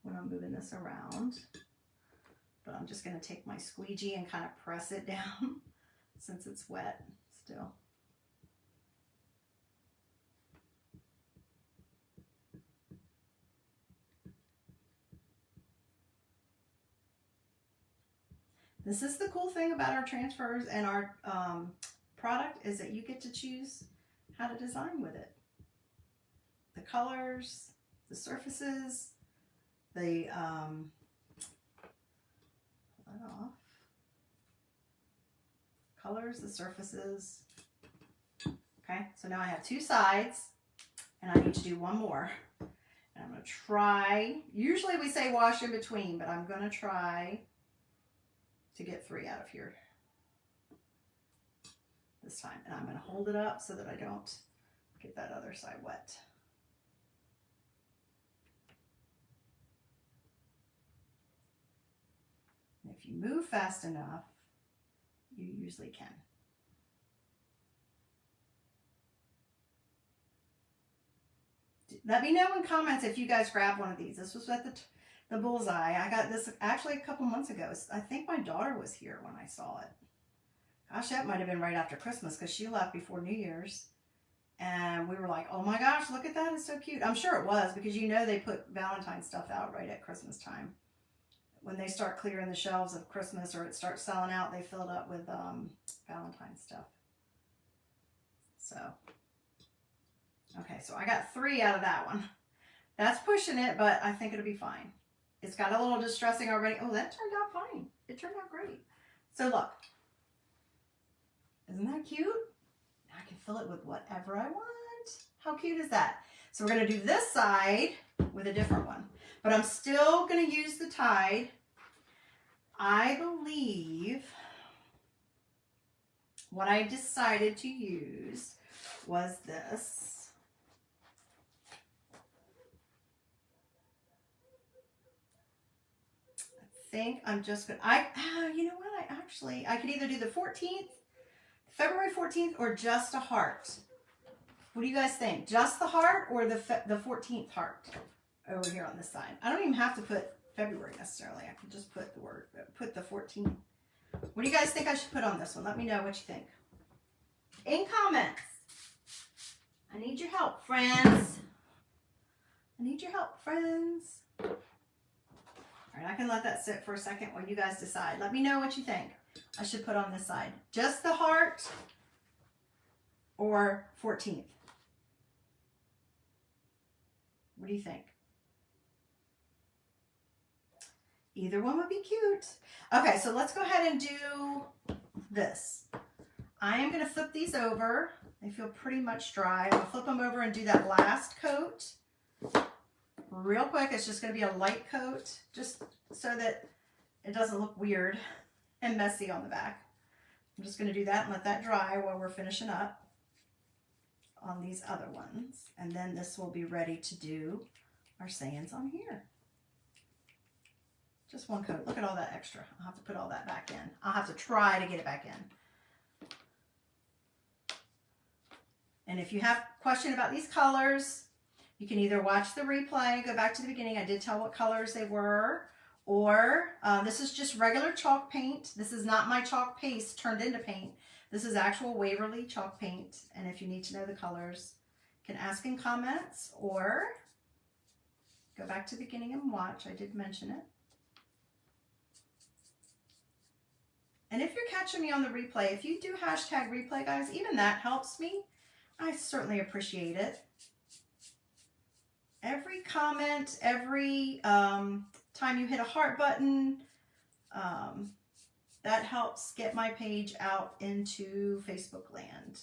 when I'm moving this around. But I'm just going to take my squeegee and kind of press it down since it's wet still. This is the cool thing about our transfers and our product is that you get to choose how to design with it. The colors, the surfaces, the pull that off. Colors, the surfaces. Okay, so now I have two sides and I need to do one more. And I'm going to try, usually we say wash in between, but I'm going to try to get 3 out of here this time. And I'm going to hold it up so that I don't get that other side wet. And if you move fast enough, you usually can. Let me know in comments if you guys grab one of these. This was at the bullseye. I got this actually a couple months ago. I think my daughter was here when I saw it. Gosh, that might have been right after Christmas because she left before New Year's. And we were like, oh my gosh, look at that. It's so cute. I'm sure it was because you know they put Valentine's stuff out right at Christmas time. When they start clearing the shelves of Christmas or it starts selling out, they fill it up with Valentine's stuff. So, okay, so I got 3 out of that one. That's pushing it, but I think it'll be fine. It's got a little distressing already. Oh, that turned out fine. It turned out great. So look, isn't that cute? Now I can fill it with whatever I want. How cute is that? So we're going to do this side with a different one, but I'm still going to use the tide. I believe what I decided to use was this. I think I'm just going to, you know what? I could either do the 14th, February 14th, or just a heart. What do you guys think? Just the heart or the 14th heart over here on this side? I don't even have to put February necessarily. I can just put put the 14th. What do you guys think I should put on this one? Let me know what you think. In comments. I need your help, friends. I need your help, friends. All right, I can let that sit for a second while you guys decide. Let me know what you think I should put on this side. Just the heart or 14th? What do you think? Either one would be cute. Okay, so let's go ahead and do this. I am going to flip these over. They feel pretty much dry. I'll flip them over and do that last coat. Real quick, it's just going to be a light coat, just so that it doesn't look weird and messy on the back. I'm just going to do that and let that dry while we're finishing up on these other ones. And then this will be ready to do our sayings on here. Just one coat. Look at all that extra. I'll have to put all that back in. I'll have to try to get it back in. And if you have a question about these colors, you can either watch the replay, go back to the beginning. I did tell what colors they were. Or this is just regular chalk paint. This is not my chalk paste turned into paint. This is actual Waverly chalk paint. And if you need to know the colors, you can ask in comments or go back to the beginning and watch. I did mention it. And if you're catching me on the replay, if you do hashtag replay, guys, even that helps me. I certainly appreciate it. Every comment, every time you hit a heart button, that helps get my page out into Facebook land.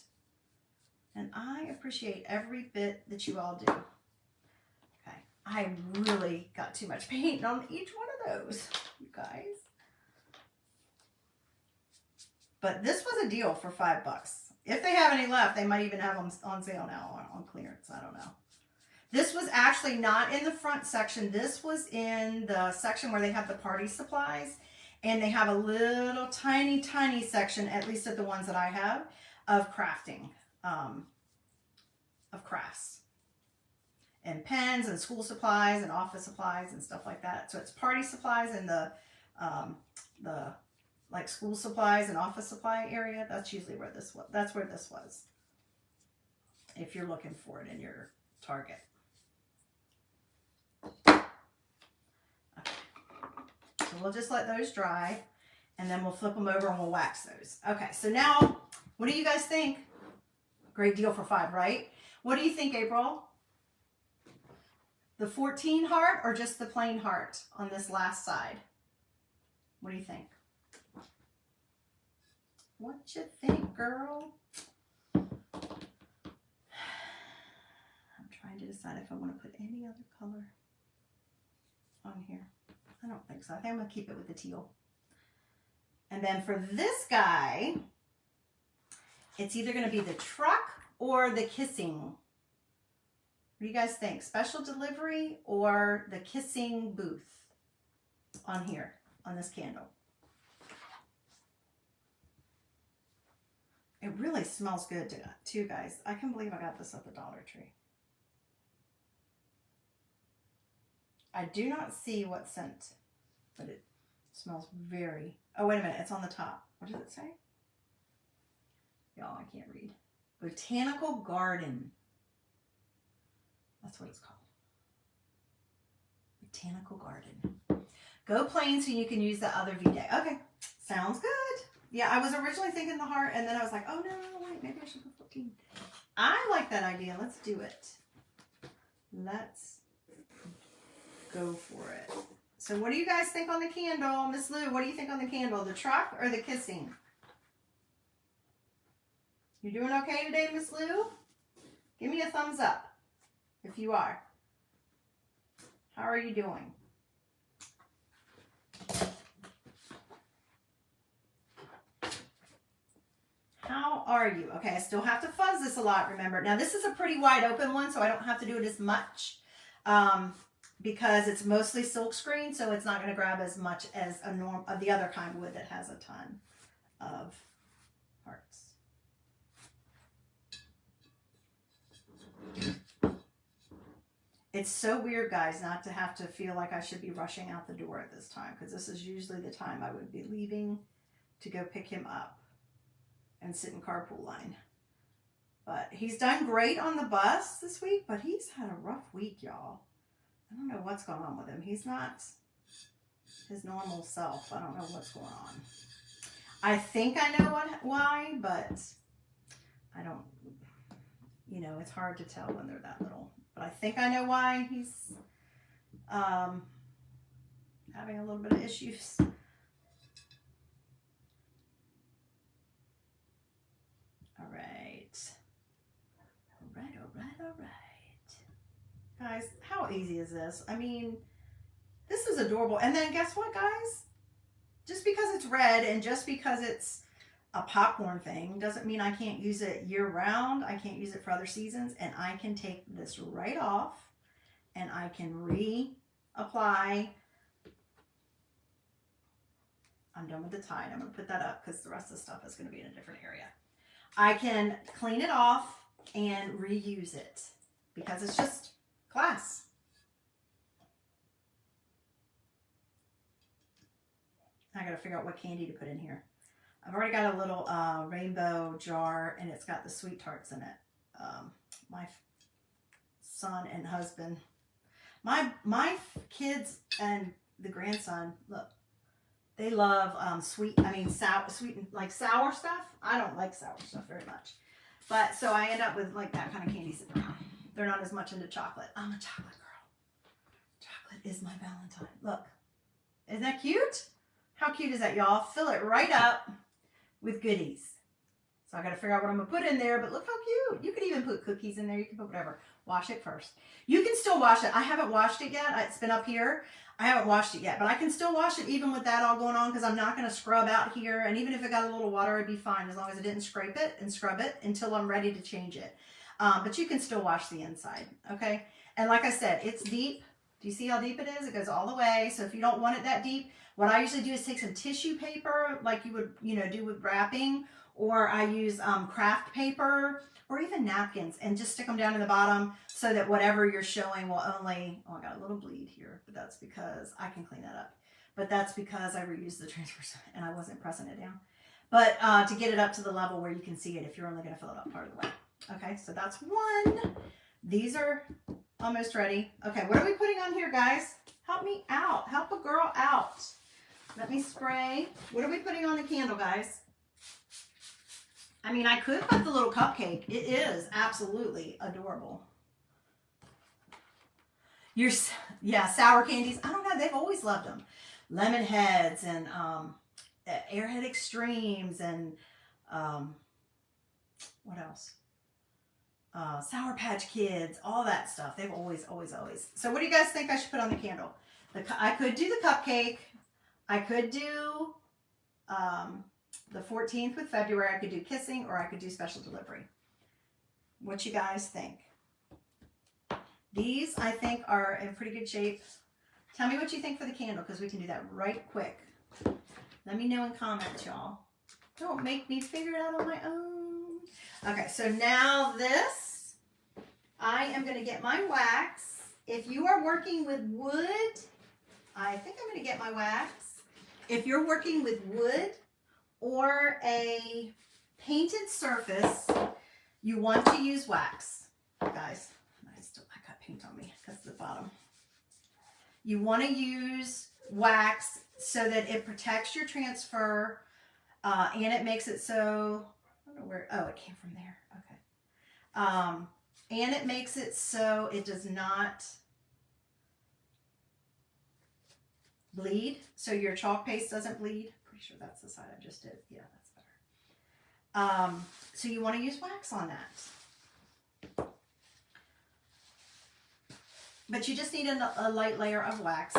And I appreciate every bit that you all do. Okay, I really got too much paint on each one of those, you guys. But this was a deal for $5. If they have any left, they might even have them on sale now on clearance. I don't know. This was actually not in the front section. This was in the section where they have the party supplies. And they have a little tiny, tiny section, at least at the ones that I have, of crafting, of crafts. And pens and school supplies and office supplies and stuff like that. So it's party supplies in the like school supplies and office supply area. That's usually where this was. That's where this was. If you're looking for it in your Target. Okay. So we'll just let those dry and then we'll flip them over and we'll wax those. Okay, so now, what do you guys think? Great deal for $5, right? What do you think, April? The 14 heart or just the plain heart on this last side? What do you think? What you think, girl? I'm trying to decide if I want to put any other color on here. I don't think so. I think I'm going to keep it with the teal. And then for this guy, it's either going to be the truck or the kissing. What do you guys think? Special delivery or the kissing booth on here, on this candle? It really smells good too, guys. I can't believe I got this at the Dollar Tree. I do not see what scent, but it smells very... Oh, wait a minute. It's on the top. What does it say? Y'all, I can't read. Botanical Garden. That's what it's called. Botanical Garden. Go plain so you can use the other V-Day. Okay. Sounds good. Yeah, I was originally thinking the heart, and then I was like, oh, no, wait, maybe I should go 14. I like that idea. Let's do it. Let's go for it. So what do you guys think on the candle? Miss Lou, what do you think on the candle? The truck or the kissing? You doing okay today, Miss Lou? Give me a thumbs up if you are. How are you doing? How are you? Okay, I still have to fuzz this a lot, remember. Now, this is a pretty wide open one, so I don't have to do it as much because it's mostly silk screen, so it's not going to grab as much as the other kind would that has a ton of hearts. It's so weird, guys, not to have to feel like I should be rushing out the door at this time, because this is usually the time I would be leaving to go pick him up and sit in carpool line. But he's done great on the bus this week, but he's had a rough week, y'all. I don't know what's going on with him. He's not his normal self. I don't know what's going on. I think I know why, but I don't, you know, it's hard to tell when they're that little. But I think I know why he's having a little bit of issues. All right. All right. Guys, how easy is this? I mean, this is adorable. And then guess what, guys? Just because it's red and just because it's a popcorn thing doesn't mean I can't use it year round. I can't use it for other seasons. And I can take this right off and I can reapply. I'm done with the tide. I'm going to put that up because the rest of the stuff is going to be in a different area. I can clean it off and reuse it because it's just class. I got to figure out what candy to put in here. I've already got a little rainbow jar and it's got the sweet tarts in it. My son and husband, my kids and the grandson, look, they love sweet like sour stuff. I don't like sour stuff very much. But so I end up with like that kind of candy sitting around. They're not as much into chocolate. I'm a chocolate girl. Chocolate is my Valentine. Look, isn't that cute? How cute is that, y'all? Fill it right up with goodies. So I got to figure out what I'm going to put in there, but look how cute. You could even put cookies in there. You can put whatever. Wash it first. You can still wash it. I haven't washed it yet. It's been up here. I haven't washed it yet, but I can still wash it even with that all going on because I'm not going to scrub out here. And even if it got a little water, it'd be fine as long as I didn't scrape it and scrub it until I'm ready to change it. but you can still wash the inside, okay? And like I said, it's deep. Do you see how deep it is? It goes all the way. So if you don't want it that deep, what I usually do is take some tissue paper like you would, you know, do with wrapping, or I use craft paper or even napkins and just stick them down in the bottom so that whatever you're showing will only, oh, I got a little bleed here, but that's because I can clean that up. But that's because I reused the transfer and I wasn't pressing it down. But to get it up to the level where you can see it if you're only going to fill it up part of the way. Okay, so that's one. These are almost ready. Okay, what are we putting on here, guys? Help me out. Help a girl out. Let me spray. What are we putting on the candle, guys? I mean, I could put the little cupcake. It is absolutely adorable. Yeah, sour candies. I don't know. They've always loved them. Lemon heads and Airhead Extremes and what else? Sour Patch Kids, all that stuff. They've always. So what do you guys think I should put on the candle? I could do the cupcake. I could do the 14th with February. I could do kissing, or I could do special delivery. What you guys think? These, I think, are in pretty good shape. Tell me what you think for the candle, because we can do that right quick. Let me know in comments, y'all. Don't make me figure it out on my own. Okay, so now this, I am going to get my wax. If you are working with wood, I think I'm going to get my wax. If you're working with wood or a painted surface, you want to use wax, guys. I got paint on me because of the bottom. You want to use wax so that it protects your transfer and it makes it so, I don't know where, oh, it came from there. Okay. And it makes it so it does not bleed. So your chalk paste doesn't bleed. Pretty sure that's the side I just did. Yeah, that's better. So you want to use wax on that. But you just need a light layer of wax.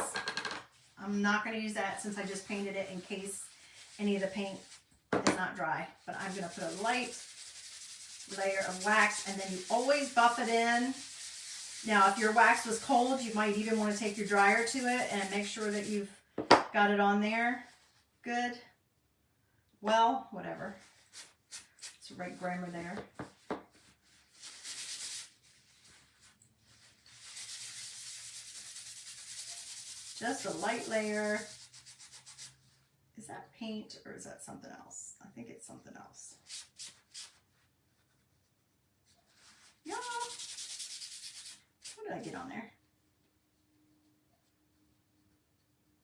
I'm not going to use that since I just painted it in case any of the paint is not dry. But I'm going to put a light layer of wax, and then you always buff it in. Now, if your wax was cold, you might even want to take your dryer to it and make sure that you've got it on there. Good. Well, whatever. It's the right grammar there. Just a light layer. Is that paint or is that something else? I think it's something else. Yeah. What did I get on there?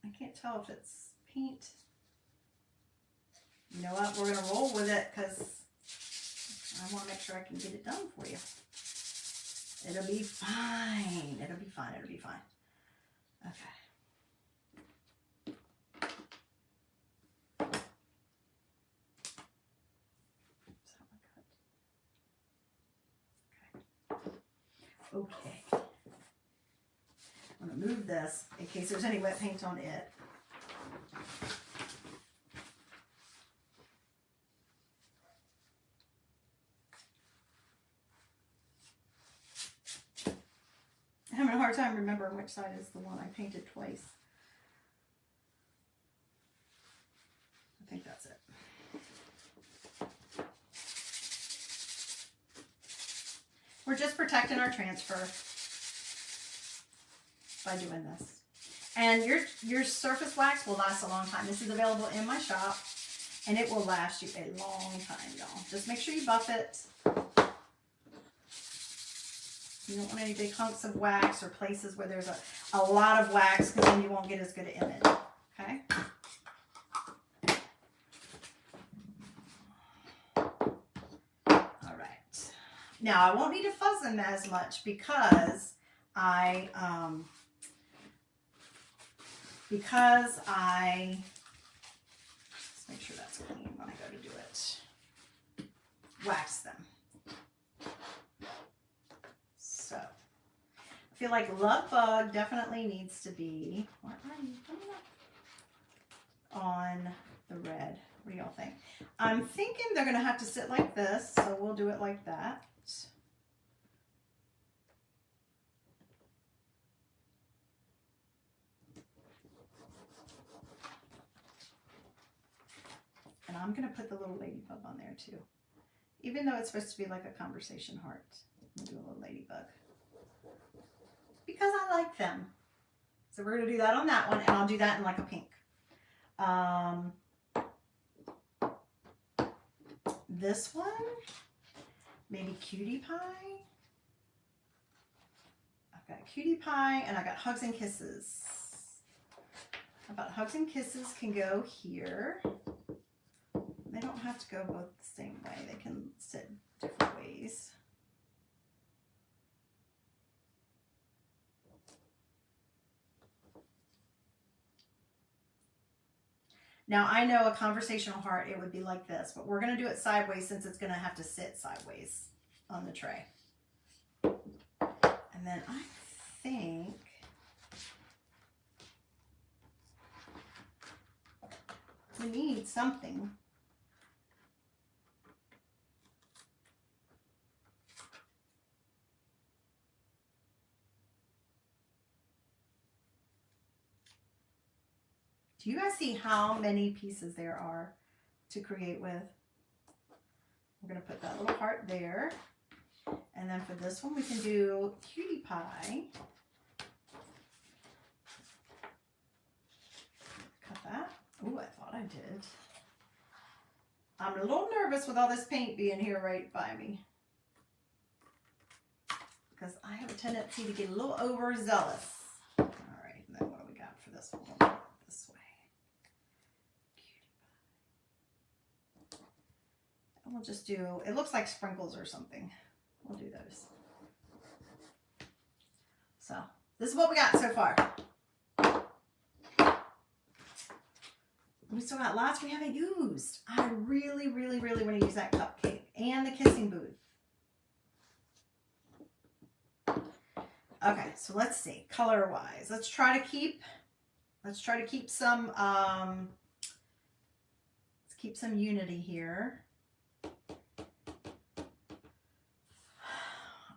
I can't tell if it's paint. You know what? We're going to roll with it because I want to make sure I can get it done for you. It'll be fine. It'll be fine. It'll be fine. Okay. Okay, I'm going to move this in case there's any wet paint on it. I'm having a hard time remembering which side is the one I painted twice. I think that's it. We're just protecting our transfer by doing this. And your surface wax will last a long time. This is available in my shop, and it will last you a long time, y'all. Just make sure you buff it. You don't want any big hunks of wax or places where there's a lot of wax, because then you won't get as good an image, okay? Now, I won't need to fuzz them as much because let's make sure that's clean when I go to do it. Wax them. So, I feel like Lovebug definitely needs to be, where are you? On the red. What do y'all think? I'm thinking they're going to have to sit like this, so we'll do it like that. I'm going to put the little ladybug on there too. Even though it's supposed to be like a conversation heart. I'm going to do a little ladybug. Because I like them. So we're going to do that on that one, and I'll do that in like a pink. This one, maybe Cutie Pie. I've got Cutie Pie, and I got Hugs and Kisses. How about Hugs and Kisses can go here. They don't have to go both the same way. They can sit different ways. Now I know a conversational heart, it would be like this, but we're going to do it sideways since it's going to have to sit sideways on the tray. And then I think we need something. Do you guys see how many pieces there are to create with? We're going to put that little heart there. And then for this one, we can do Cutie Pie. Cut that. Ooh, I thought I did. I'm a little nervous with all this paint being here right by me, because I have a tendency to get a little overzealous. All right, and then what do we got for this one? We'll go this way. And we'll just do, it looks like sprinkles or something. We'll do those. So this is what we got so far. We still got lots we haven't used. I really, really, really want to use that cupcake and the kissing booth. Okay, so let's see, color wise. Let's try to keep some let's keep some unity here.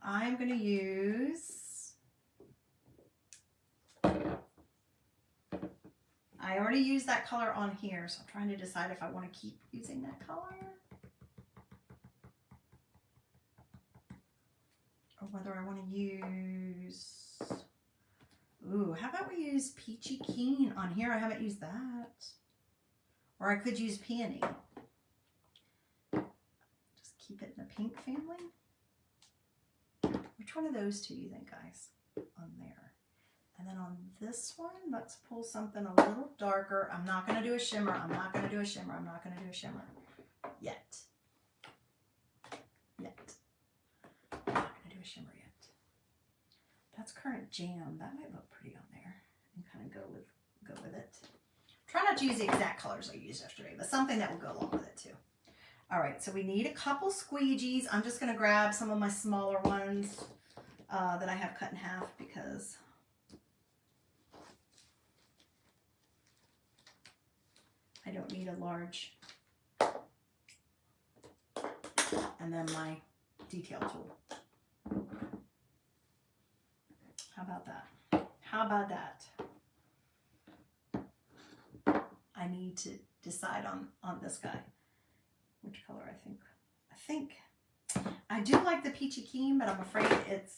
I'm going to use, I already used that color on here, so I'm trying to decide if I want to keep using that color or whether I want to use, ooh, how about we use Peachy Keen on here? I haven't used that. Or I could use Peony. Just keep it in the pink family. Which one of those two do you think, guys, on there? And then on this one, let's pull something a little darker. I'm not going to do a shimmer. I'm not going to do a shimmer. I'm not going to do a shimmer yet. I'm not going to do a shimmer yet. That's Current Jam. That might look pretty on there and kind of go with it. Try not to use the exact colors I used yesterday, but something that will go along with it too. All right, so we need a couple squeegees. I'm just going to grab some of my smaller ones that I have cut in half because I don't need a large. And then my detail tool. How about that? How about that? I need to decide on this guy. Which color I think I do like the Peachy Keen, but I'm afraid it's,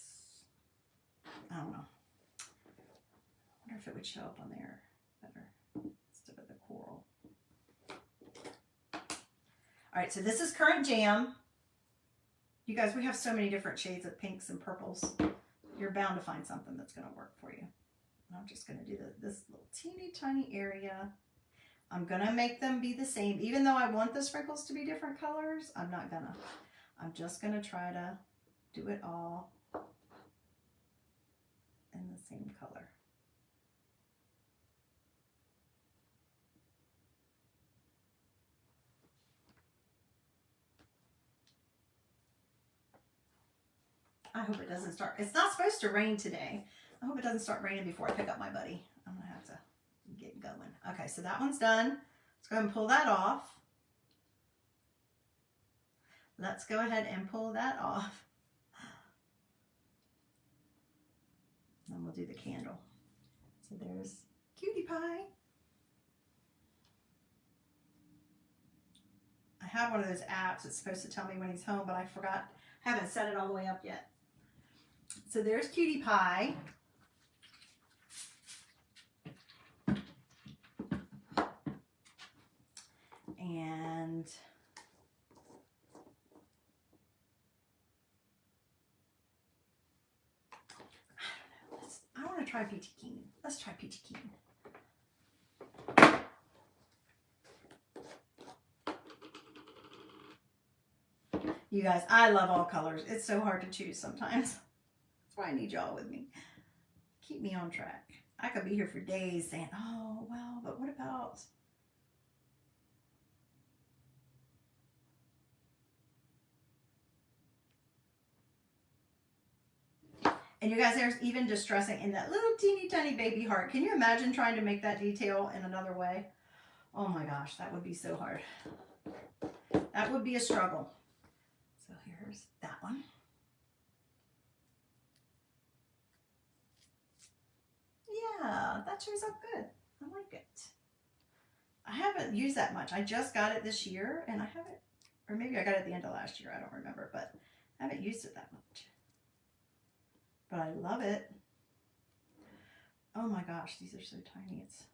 I don't know. I wonder if it would show up on there better instead of the coral. All right, so this is Current Jam. You guys, we have so many different shades of pinks and purples. You're bound to find something that's going to work for you. And I'm just going to do this little teeny tiny area. I'm going to make them be the same. Even though I want the sprinkles to be different colors, I'm not going to. I'm just going to try to do it all in the same color. I hope it doesn't start. It's not supposed to rain today. I hope it doesn't start raining before I pick up my buddy. I'm going to have to get going. Okay, so that one's done. Let's go ahead and pull that off. Let's go ahead and pull that off. And we'll do the candle. So there's Cutie Pie. I have one of those apps that's supposed to tell me when he's home, but I forgot. I haven't set it all the way up yet. So there's Cutie Pie. And I want to try Peachy Keen. Let's try Peachy Keen. You guys, I love all colors. It's so hard to choose sometimes. That's why I need y'all with me. Keep me on track. I could be here for days saying, oh, well, but what about... And you guys, there's even distressing in that little teeny tiny baby heart. Can you imagine trying to make that detail in another way? Oh my gosh, that would be so hard. That would be a struggle. So here's that one. Yeah, that shows up good. I like it. I haven't used that much. I just got it this year and I haven't, or maybe I got it at the end of last year. I don't remember, but I haven't used it that much. But I love it. Oh my gosh, these are so tiny. It's...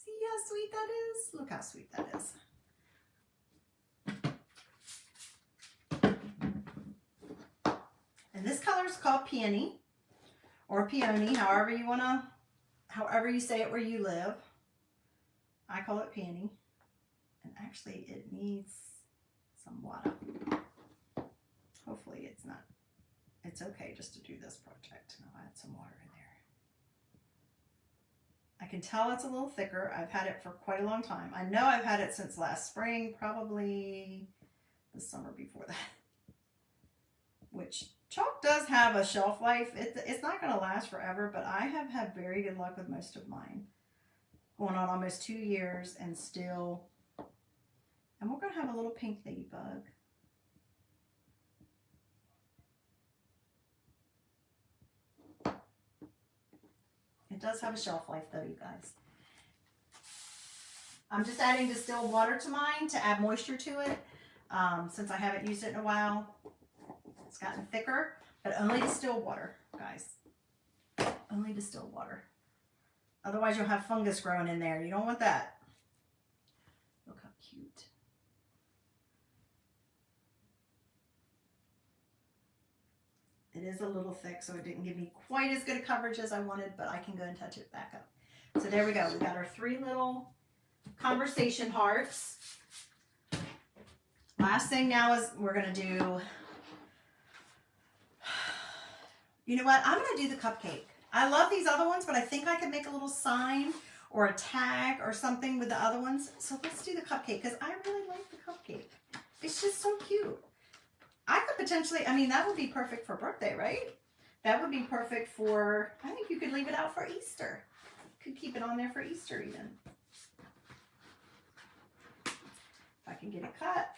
See how sweet that is? Look how sweet that is. And this color is called Peony or Peony, however you want to, however you say it where you live. I call it Peony. And actually it needs some water. Hopefully it's not, it's okay just to do this project. I'll add some water in there. I can tell it's a little thicker. I've had it for quite a long time. I know I've had it since last spring, probably the summer before that. Which chalk does have a shelf life. It's not going to last forever, but I have had very good luck with most of mine. Going on almost 2 years and still, and we're going to have a little pink ladybug. It does have a shelf life though, you guys. I'm just adding distilled water to mine to add moisture to it. Since I haven't used it in a while, it's gotten thicker, but only distilled water, guys. Only distilled water. Otherwise you'll have fungus growing in there. You don't want that. Look how cute. It is a little thick, so it didn't give me quite as good a coverage as I wanted, but I can go and touch it back up. So there we go. We got our 3 little conversation hearts. Last thing now is we're going to do, you know what? I'm going to do the cupcake. I love these other ones, but I think I could make a little sign or a tag or something with the other ones. So let's do the cupcake because I really like the cupcake. It's just so cute. I could potentially, I mean, that would be perfect for birthday, right? That would be perfect for, I think you could leave it out for Easter. You could keep it on there for Easter even. If I can get it cut.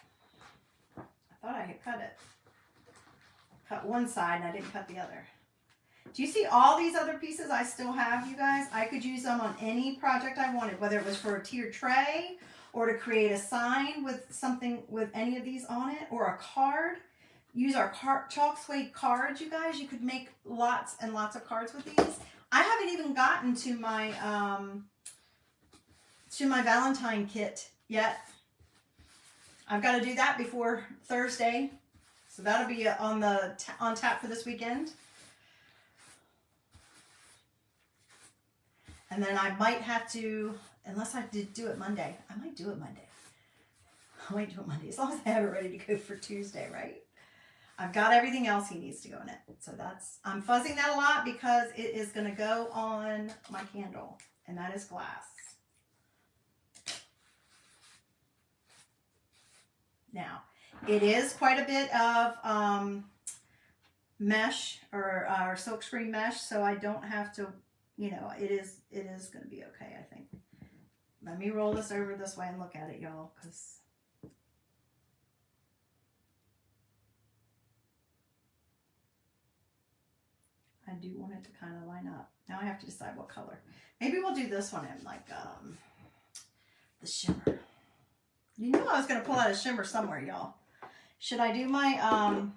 I thought I had cut it. Cut one side and I didn't cut the other. Do you see all these other pieces I still have, you guys? I could use them on any project I wanted, whether it was for a tiered tray or to create a sign with something with any of these on it or a card. Use our chalk suede cards, you guys. You could make lots and lots of cards with these. I haven't even gotten to my Valentine kit yet. I've got to do that before Thursday, so that'll be on tap for this weekend. And then I might have to, unless I did do it Monday. I might do it Monday. I might do it Monday as long as I have it ready to go for Tuesday, right? I've got everything else he needs to go in it. So that's, I'm fuzzing that a lot because it is going to go on my candle. And that is glass. Now, it is quite a bit of mesh or silk screen mesh. So I don't have to, you know, it is going to be okay, I think. Let me roll this over this way and look at it, y'all, because I do want it to kind of line up. Now I have to decide what color. Maybe we'll do this one in like, the shimmer. You knew I was going to pull out a shimmer somewhere, y'all. Should I do my,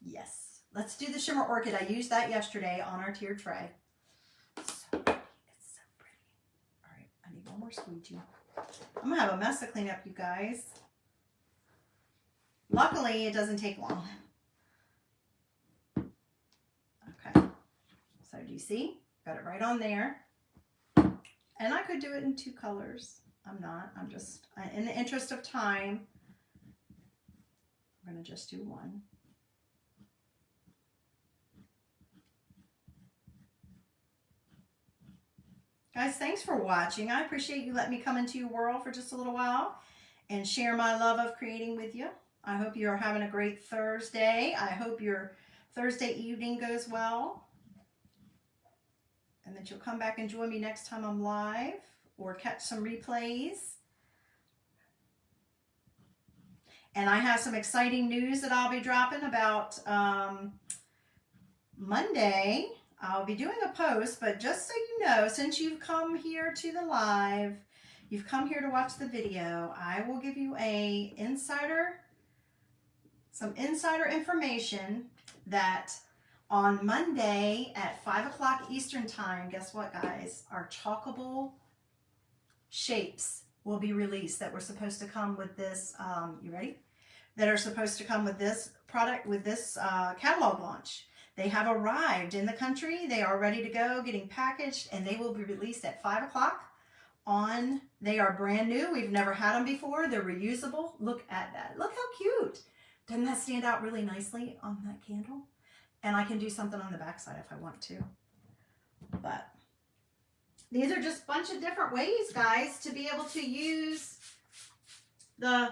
yes. Let's do the shimmer orchid. I used that yesterday on our tiered tray. So pretty. It's so pretty. All right, I need one more squeegee. I'm going to have a mess to clean up, you guys. Luckily, it doesn't take long. Okay. So do you see? Got it right on there. And I could do it in 2 colors. I'm not. I'm just, in the interest of time, I'm going to just do 1. Guys, thanks for watching. I appreciate you letting me come into your world for just a little while and share my love of creating with you. I hope you're having a great Thursday. I hope your Thursday evening goes well. And that you'll come back and join me next time I'm live or catch some replays. And I have some exciting news that I'll be dropping about Monday. I'll be doing a post, but just so you know, since you've come here to the live, you've come here to watch the video, I will give you some insider information that on Monday at 5 o'clock Eastern time, guess what, guys? Our chalkable shapes will be released that were supposed to come with this, you ready? That are supposed to come with this product, with this catalog launch. They have arrived in the country. They are ready to go, getting packaged, and they will be released at 5 o'clock on, they are brand new. We've never had them before. They're reusable. Look at that. Look how cute. Doesn't that stand out really nicely on that candle? And I can do something on the back side if I want to. But these are just a bunch of different ways, guys, to be able to use the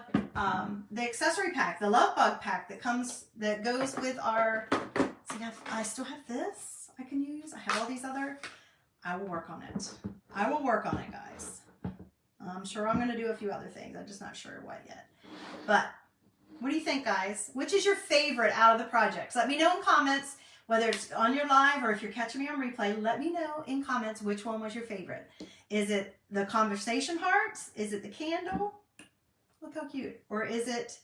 accessory pack, the love bug pack that goes with our, see, I still have this I can use. I have all these other, I will work on it. I will work on it, guys. I'm sure I'm going to do a few other things. I'm just not sure what yet. But what do you think, guys? Which is your favorite out of the projects? Let me know in comments, whether it's on your live or if you're catching me on replay. Let me know in comments which one was your favorite. Is it the conversation hearts? Is it the candle? Look how cute. Or is it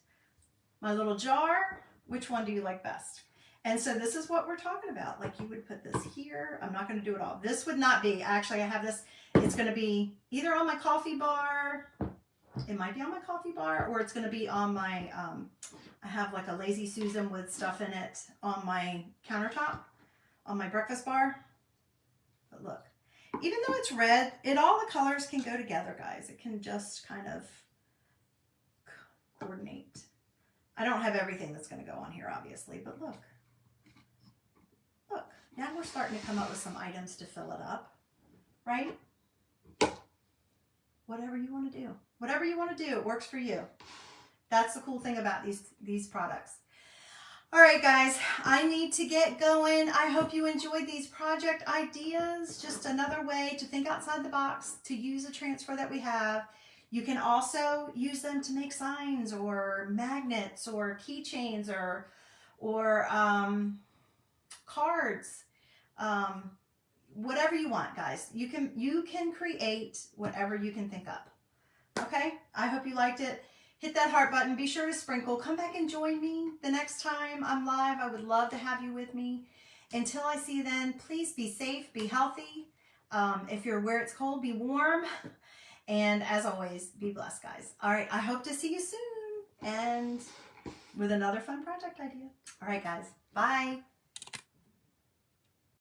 my little jar? Which one do you like best? And so this is what we're talking about. Like, you would put this here. I'm not going to do it all. This would not be, actually I have this, it's going to be either on my coffee bar. It might be on my coffee bar, or it's going to be on my, I have like a Lazy Susan with stuff in it on my countertop, on my breakfast bar. But look, even though it's red, all the colors can go together, guys. It can just kind of coordinate. I don't have everything that's going to go on here, obviously, but look. Look, now we're starting to come up with some items to fill it up, right? Whatever you want to do. Whatever you want to do, it works for you. That's the cool thing about these products. All right, guys, I need to get going. I hope you enjoyed these project ideas. Just another way to think outside the box, to use a transfer that we have. You can also use them to make signs or magnets or keychains or cards. Whatever you want, guys. You can create whatever you can think up. Okay? I hope you liked it. Hit that heart button. Be sure to sprinkle. Come back and join me the next time I'm live. I would love to have you with me. Until I see you then, please be safe, be healthy. If you're where it's cold, be warm. And as always, be blessed, guys. All right, I hope to see you soon and with another fun project idea. All right, guys. Bye.